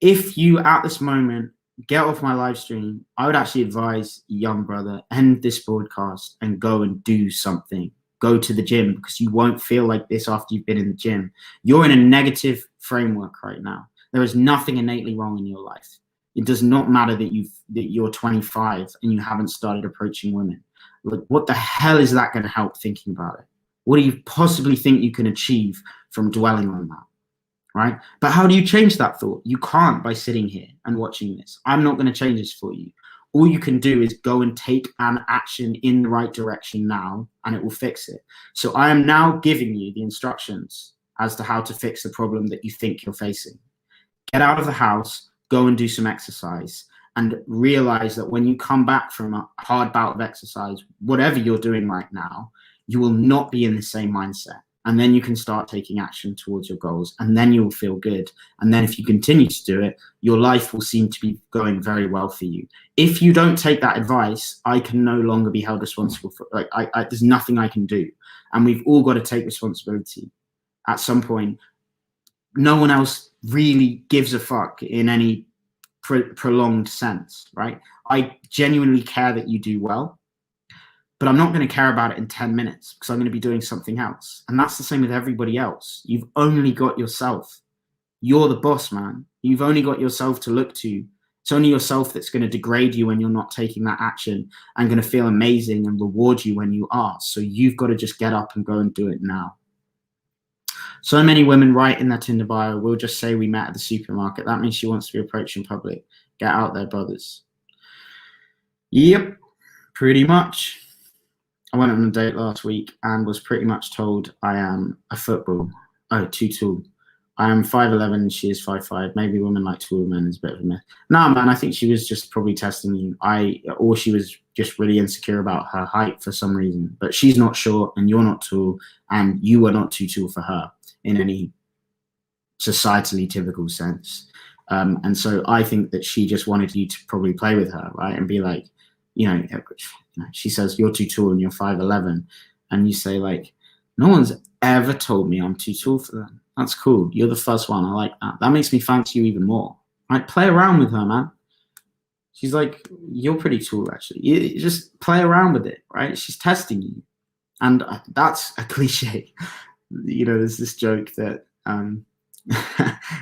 If you, at this moment, get off my live stream, I would actually advise, young brother, end this broadcast and go and do something. Go to the gym, because you won't feel like this after you've been in the gym. You're in a negative framework right now. There is nothing innately wrong in your life. It does not matter that you're 25 and you haven't started approaching women. Like, what the hell is that going to help thinking about it? What do you possibly think you can achieve from dwelling on that, right? But how do you change that thought? You can't by sitting here and watching this. I'm not going to change this for you. All you can do is go and take an action in the right direction now, and it will fix it. So I am now giving you the instructions as to how to fix the problem that you think you're facing. Get out of the house, go and do some exercise, and realize that when you come back from a hard bout of exercise, whatever you're doing right now, you will not be in the same mindset. And then you can start taking action towards your goals, and then you'll feel good. And then if you continue to do it, your life will seem to be going very well for you. If you don't take that advice, I can no longer be held responsible for, like, there's nothing I can do. And we've all got to take responsibility at some point. No one else really gives a fuck in any prolonged sense, right? I genuinely care that you do well, but I'm not going to care about it in 10 minutes because I'm going to be doing something else. And that's the same with everybody else. You've only got yourself. You're the boss, man. You've only got yourself to look to. It's only yourself that's going to degrade you when you're not taking that action, and going to feel amazing and reward you when you are. So you've got to just get up and go and do it now. So many women write in their Tinder bio, we'll just say we met at the supermarket. That means she wants to be approached in public. Get out there, brothers. Yep, pretty much. I went on a date last week and was pretty much told I am a football. Oh, too tall. I am 5'11", and she is 5'5". Maybe women like tall men is a bit of a myth. No, man, I think she was just probably testing you. Or she was just really insecure about her height for some reason. But she's not short and you're not tall, and you are not too tall for her in any societally typical sense. And so I think that she just wanted you to probably play with her, right? And be like, she says, you're too tall and you're 5'11". And you say, like, no one's ever told me I'm too tall for them. That's cool. You're the first one. I like that. That makes me fancy you even more. Right? Play around with her, man. She's like, you're pretty tall, actually. You just play around with it, right? She's testing you. And that's a cliche. There's this joke that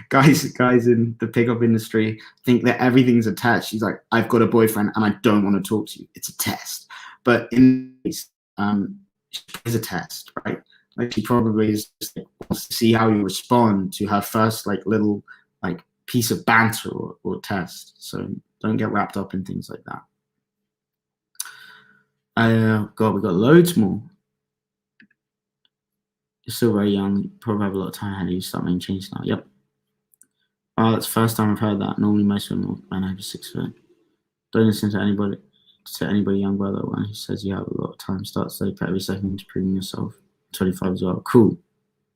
guys in the pickup industry think that everything's a test. She's like, I've got a boyfriend and I don't want to talk to you. It's a test. But in this case, she plays a test, right? Like she probably is just like, wants to see how you respond to her first like little like piece of banter or test. So don't get wrapped up in things like that. God, we got loads more. You're still very young. You probably have a lot of time ahead of you. Start making changes now. Yep. Oh, that's the first time I've heard that. Normally most women men over 6 foot. Don't listen to anybody young brother when he says you have a lot of time. Start to put every second into proving yourself. 25 as well. Cool.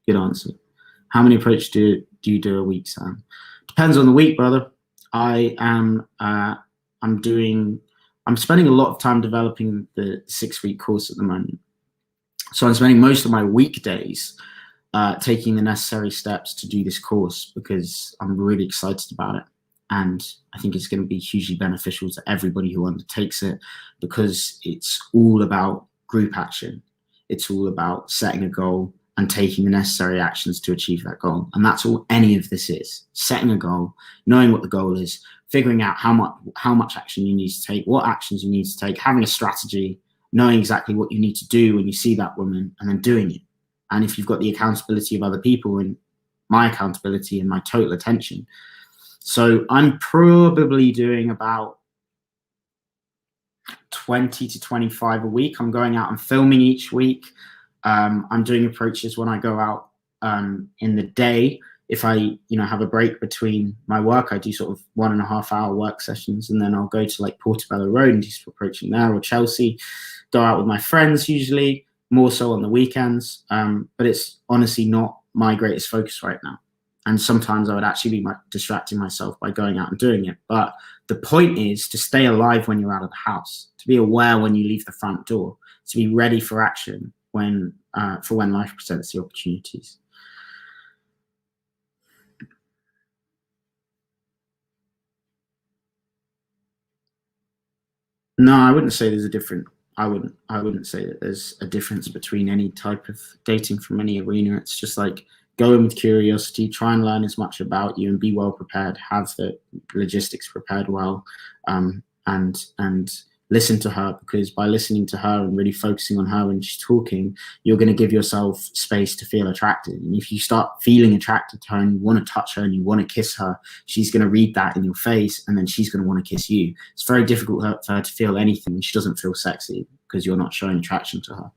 Good answer. How many approaches do you do a week, Sam? Depends on the week, brother. I'm spending a lot of time developing the 6-week course at the moment. So I'm spending most of my weekdays taking the necessary steps to do this course because I'm really excited about it. And I think it's going to be hugely beneficial to everybody who undertakes it because it's all about group action. It's all about setting a goal and taking the necessary actions to achieve that goal. And that's all any of this is. Setting a goal, knowing what the goal is, figuring out how much action you need to take, what actions you need to take, having a strategy, knowing exactly what you need to do when you see that woman, and then doing it. And if you've got the accountability of other people and my accountability and my total attention. So I'm probably doing about 20 to 25 a week. I'm going out and filming each week. I'm doing approaches when I go out in the day. If I, have a break between my work, I do sort of 1.5 hour work sessions, and then I'll go to like Portobello Road and do some approaching there, or Chelsea. Go out with my friends usually, more so on the weekends. But it's honestly not my greatest focus right now. And sometimes I would actually be distracting myself by going out and doing it. But the point is to stay alive when you're out of the house, to be aware when you leave the front door, to be ready for action when life presents the opportunities. No, I wouldn't say there's a different. I wouldn't say that there's a difference between any type of dating from any arena. It's just like go in with curiosity, try and learn as much about you, and be well prepared. Have the logistics prepared well, and listen to her, because by listening to her and really focusing on her when she's talking, you're going to give yourself space to feel attracted. And if you start feeling attracted to her and you want to touch her and you want to kiss her, she's going to read that in your face, and then she's going to want to kiss you. It's very difficult for her to feel anything. She doesn't feel sexy because you're not showing attraction to her.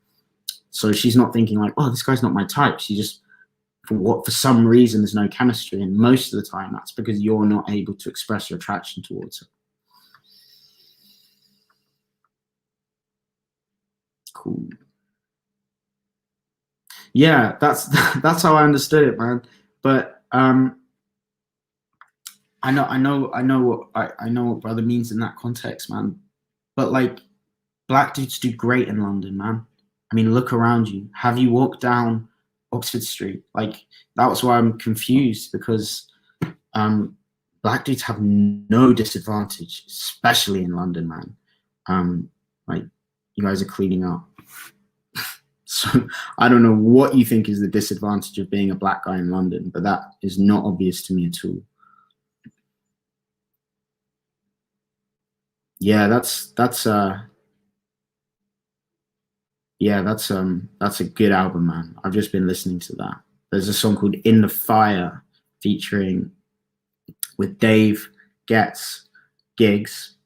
So she's not thinking like, oh, this guy's not my type. She just, for some reason, there's no chemistry. And most of the time that's because you're not able to express your attraction towards her. Cool. Yeah, that's how I understood it, man. But I know what brother means in that context, man. But like, black dudes do great in London, man. I mean, look around you. Have you walked down Oxford Street? Like, that was why I'm confused, because black dudes have no disadvantage, especially in London, man. Like, you guys are cleaning up. So I don't know what you think is the disadvantage of being a black guy in London, but that is not obvious to me at all. Yeah, that's a good album, man. I've just been listening to that. There's a song called In the Fire featuring with Dave, Getz, Giggs,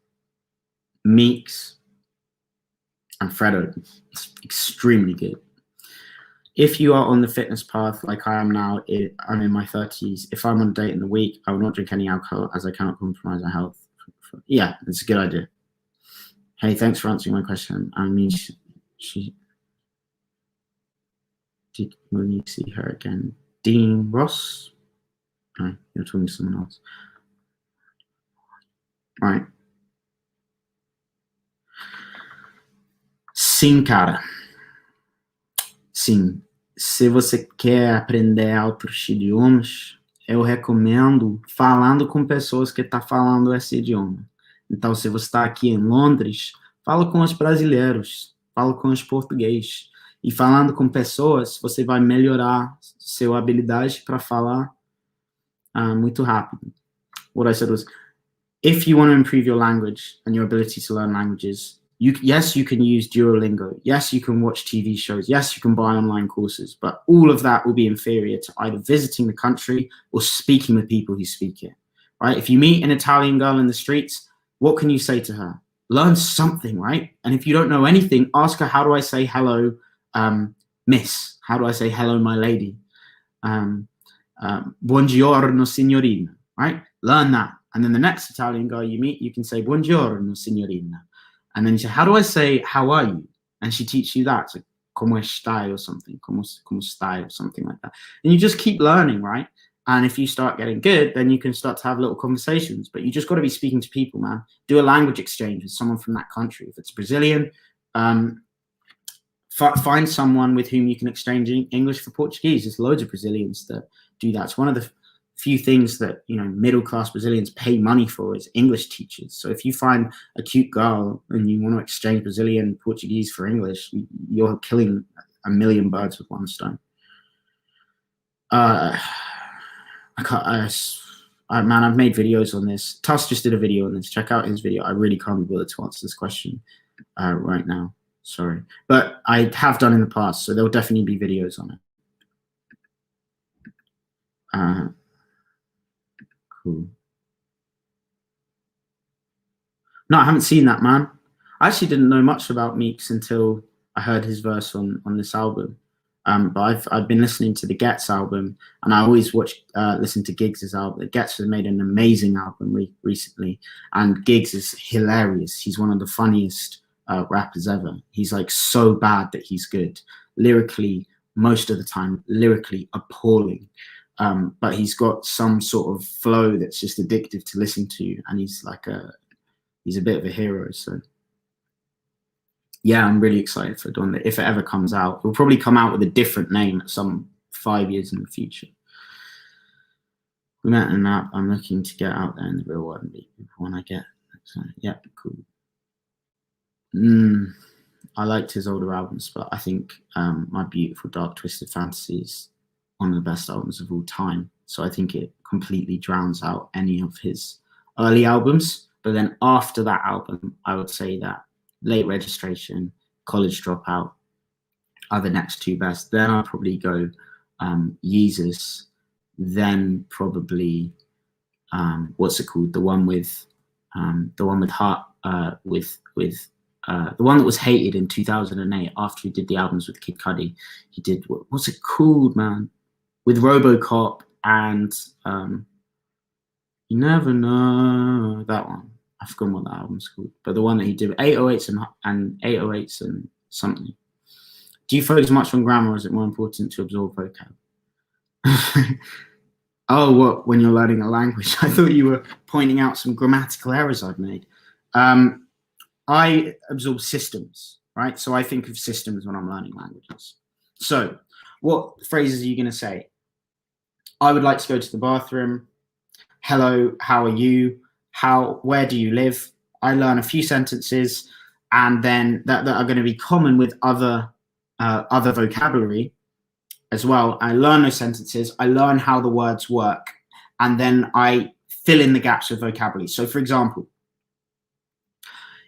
Meeks, and Fredo. It's extremely good. If you are on the fitness path like I am now, I'm in my 30s. If I'm on a date in the week, I will not drink any alcohol as I cannot compromise our health. Yeah, it's a good idea. Hey, thanks for answering my question. I mean, will you see her again? Dean Ross? No, you're talking to someone else. All right. Sim, cara. Sim. Se você quer aprender outros idiomas, eu recomendo falando com pessoas que estão falando esse idioma. Então, se você está aqui em Londres, fala com os brasileiros, fala com os portugueses. E falando com pessoas, você vai melhorar sua habilidade para falar muito rápido. What I said was, if you want to improve your language and your ability to learn languages, Yes, you can use Duolingo. Yes, you can watch TV shows. Yes, you can buy online courses, but all of that will be inferior to either visiting the country or speaking with people who speak it, right? If you meet an Italian girl in the streets, what can you say to her? Learn something, right? And if you don't know anything, ask her, how do I say hello, miss? How do I say hello, my lady? Buongiorno, signorina, right? Learn that. And then the next Italian girl you meet, you can say, buongiorno, signorina. And then you say, how do I say, how are you? And she teaches you that. It's like, como stai or something, como stai or something like that. And you just keep learning, right? And if you start getting good, then you can start to have little conversations. But you just got to be speaking to people, man. Do a language exchange with someone from that country. If it's Brazilian, find someone with whom you can exchange English for Portuguese. There's loads of Brazilians that do that. It's one of the few things that, you know, middle-class Brazilians pay money for is English teachers. So if you find a cute girl and you want to exchange Brazilian Portuguese for English, you're killing a million birds with one stone. Man, I've made videos on this. Tuss just did a video on this. Check out his video. I really can't be bothered to answer this question right now. Sorry. But I have done in the past, so there'll definitely be videos on it. Cool. No, I haven't seen that, man. I actually didn't know much about Meeks until I heard his verse on this album. But I've been listening to the Gets album, and I always listen to Giggs' album. Gets has made an amazing album recently, and Giggs is hilarious. He's one of the funniest rappers ever. He's like so bad that he's good. Lyrically, most of the time, lyrically appalling. But he's got some sort of flow that's just addictive to listen to, and he's a bit of a hero. So yeah, I'm really excited for Don. If it ever comes out, it'll probably come out with a different name at some 5 years in the future. We met an app. I'm looking to get out there in the real world and meet people when I get. So, yeah, cool. I liked his older albums, but I think My Beautiful Dark Twisted Fantasy is one of the best albums of all time. So I think it completely drowns out any of his early albums. But then after that album, I would say that Late Registration, College Dropout are the next two best. Then I'll probably go Yeezus, then probably what's it called? The one with Heart, the one that was hated in 2008 after he did the albums with Kid Cudi. He did what's it called, man? With RoboCop and You Never Know, that one. I forgot what that album's called, but the one that he did 808s and 808s and something. Do you focus much on grammar, or is it more important to absorb vocab? Oh, what? When you're learning a language? I thought you were pointing out some grammatical errors I've made. I absorb systems, right? So I think of systems when I'm learning languages. So what phrases are you going to say? I would like to go to the bathroom. Hello, how are you? Where do you live? I learn a few sentences, and then that are going to be common with other vocabulary as well. I learn those sentences. I learn how the words work, and then I fill in the gaps with vocabulary. So, for example,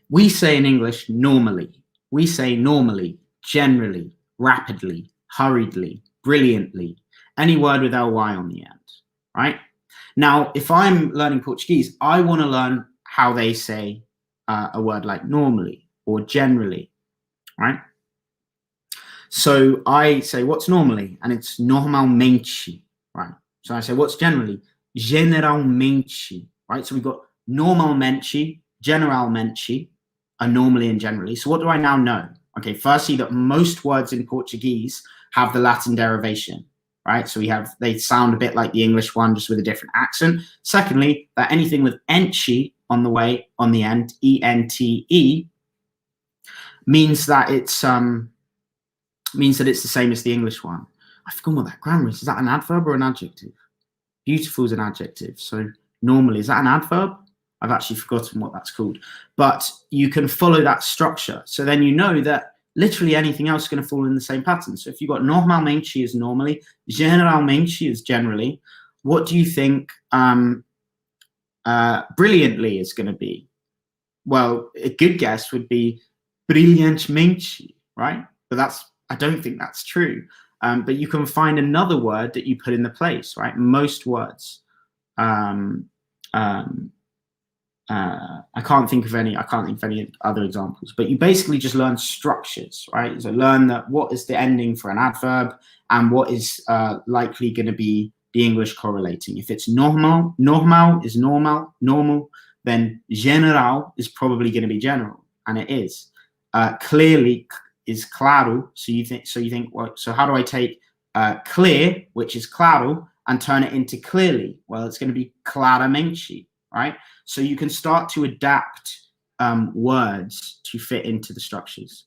we say in English normally. We say normally, generally, rapidly, hurriedly, brilliantly. Any word with ly on the end, right? Now, if I'm learning Portuguese, I want to learn how they say a word like normally or generally, right? So I say, what's normally? And it's normalmente, right? So I say, what's generally? Generalmente, right? So we've got normalmente, generalmente, are normally and generally. So what do I now know? Okay, firstly, that most words in Portuguese have the Latin derivation, right? So they sound a bit like the English one, just with a different accent. Secondly, that anything with ente on the end, E-N-T-E, means that it's the same as the English one. I forgot what that grammar is. Is that an adverb or an adjective? Beautiful is an adjective. So normally, is that an adverb? I've actually forgotten what that's called. But you can follow that structure. So then you know that literally anything else is going to fall in the same pattern. So if you've got normalmente is normally, generalmente is generally, what do you think brilliantly is going to be? Well, a good guess would be brilliantmente, right? But I don't think that's true. But you can find another word that you put in the place, right? Most words. I can't think of any other examples, but you basically just learn structures, right? So learn that what is the ending for an adverb and what is likely going to be the English correlating. If it's normal is normal, then general is probably going to be general, and it is. Clearly is claro. So you think, well, so how do I take clear, which is claro, and turn it into clearly? Well, it's going to be claramente, right? So you can start to adapt words to fit into the structures.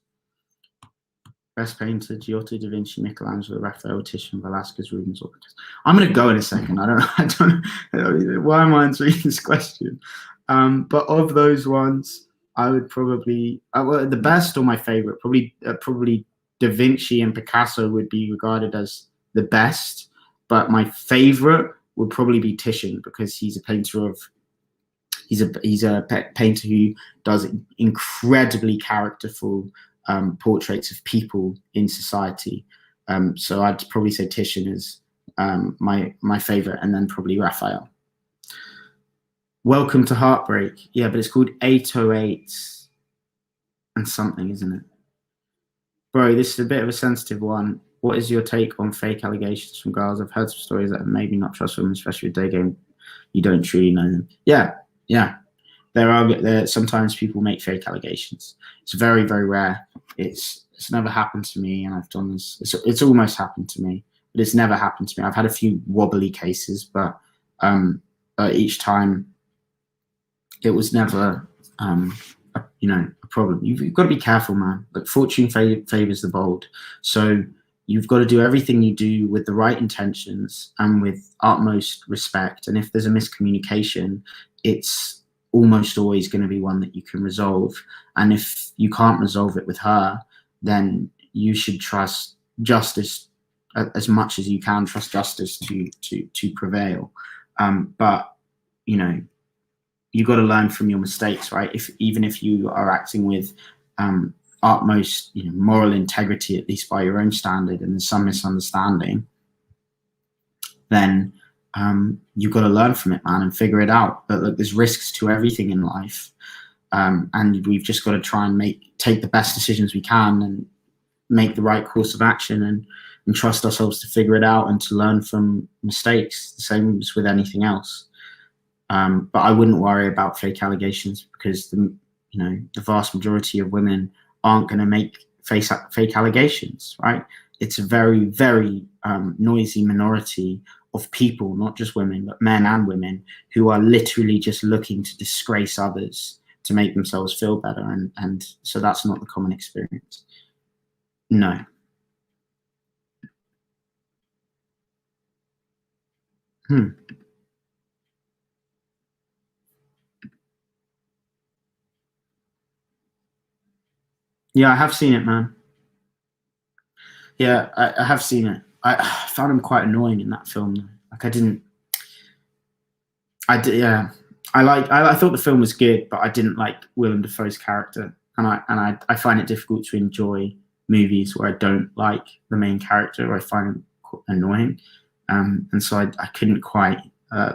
Best painter: Giotto, Da Vinci, Michelangelo, Raphael, Titian, Velasquez, Rubens, or Picasso. I'm going to go in a second. I don't know why am I answering this question? But of those ones, I would probably the best or my favorite, probably Da Vinci and Picasso would be regarded as the best. But my favorite would probably be Titian, because he's a painter of. He's a painter who does incredibly characterful portraits of people in society. So I'd probably say Titian is my favorite, and then probably Raphael. Welcome to Heartbreak. Yeah, but it's called 808 and something, isn't it? Bro, this is a bit of a sensitive one. What is your take on fake allegations from girls? I've heard some stories that are maybe not trust women, especially with day game. You don't truly know them. Yeah. There sometimes people make fake allegations. It's very, very rare. It's never happened to me, and I've done this. It's almost happened to me, but it's never happened to me. I've had a few wobbly cases, but each time it was never, a problem. You've got to be careful, man. But fortune favors the bold. So you've got to do everything you do with the right intentions and with utmost respect. And if there's a miscommunication, it's almost always going to be one that you can resolve. And if you can't resolve it with her, then you should trust justice as much as you can. Trust justice to prevail. But you got to learn from your mistakes, right? Even if you are acting with utmost moral integrity, at least by your own standard, and there's some misunderstanding, then you've got to learn from it, man, and figure it out. But look, there's risks to everything in life, and we've just got to try and take the best decisions we can and make the right course of action, and trust ourselves to figure it out and to learn from mistakes. The same as with anything else. But I wouldn't worry about fake allegations, because the vast majority of women aren't going to make fake allegations, right? It's a very, very noisy minority of people, not just women, but men and women, who are literally just looking to disgrace others to make themselves feel better. And so that's not the common experience. No. Yeah, I have seen it, man. Yeah, I have seen it. I found him quite annoying in that film. Like, I thought the film was good, but I didn't like Willem Dafoe's character, and I find it difficult to enjoy movies where I don't like the main character, or I find him annoying, and so I couldn't quite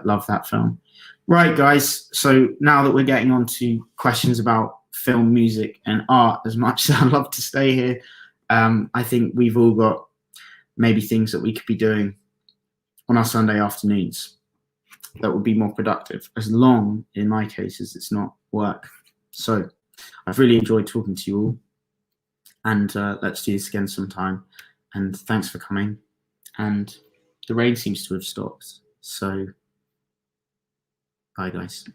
love that film. Right, guys. So now that we're getting on to questions about film, music, and art, as much as I'd love to stay here, I think we've all got maybe things that we could be doing on our Sunday afternoons that would be more productive, as long, in my case, as it's not work. So I've really enjoyed talking to you all, and let's do this again sometime. And thanks for coming. And the rain seems to have stopped. So bye, guys.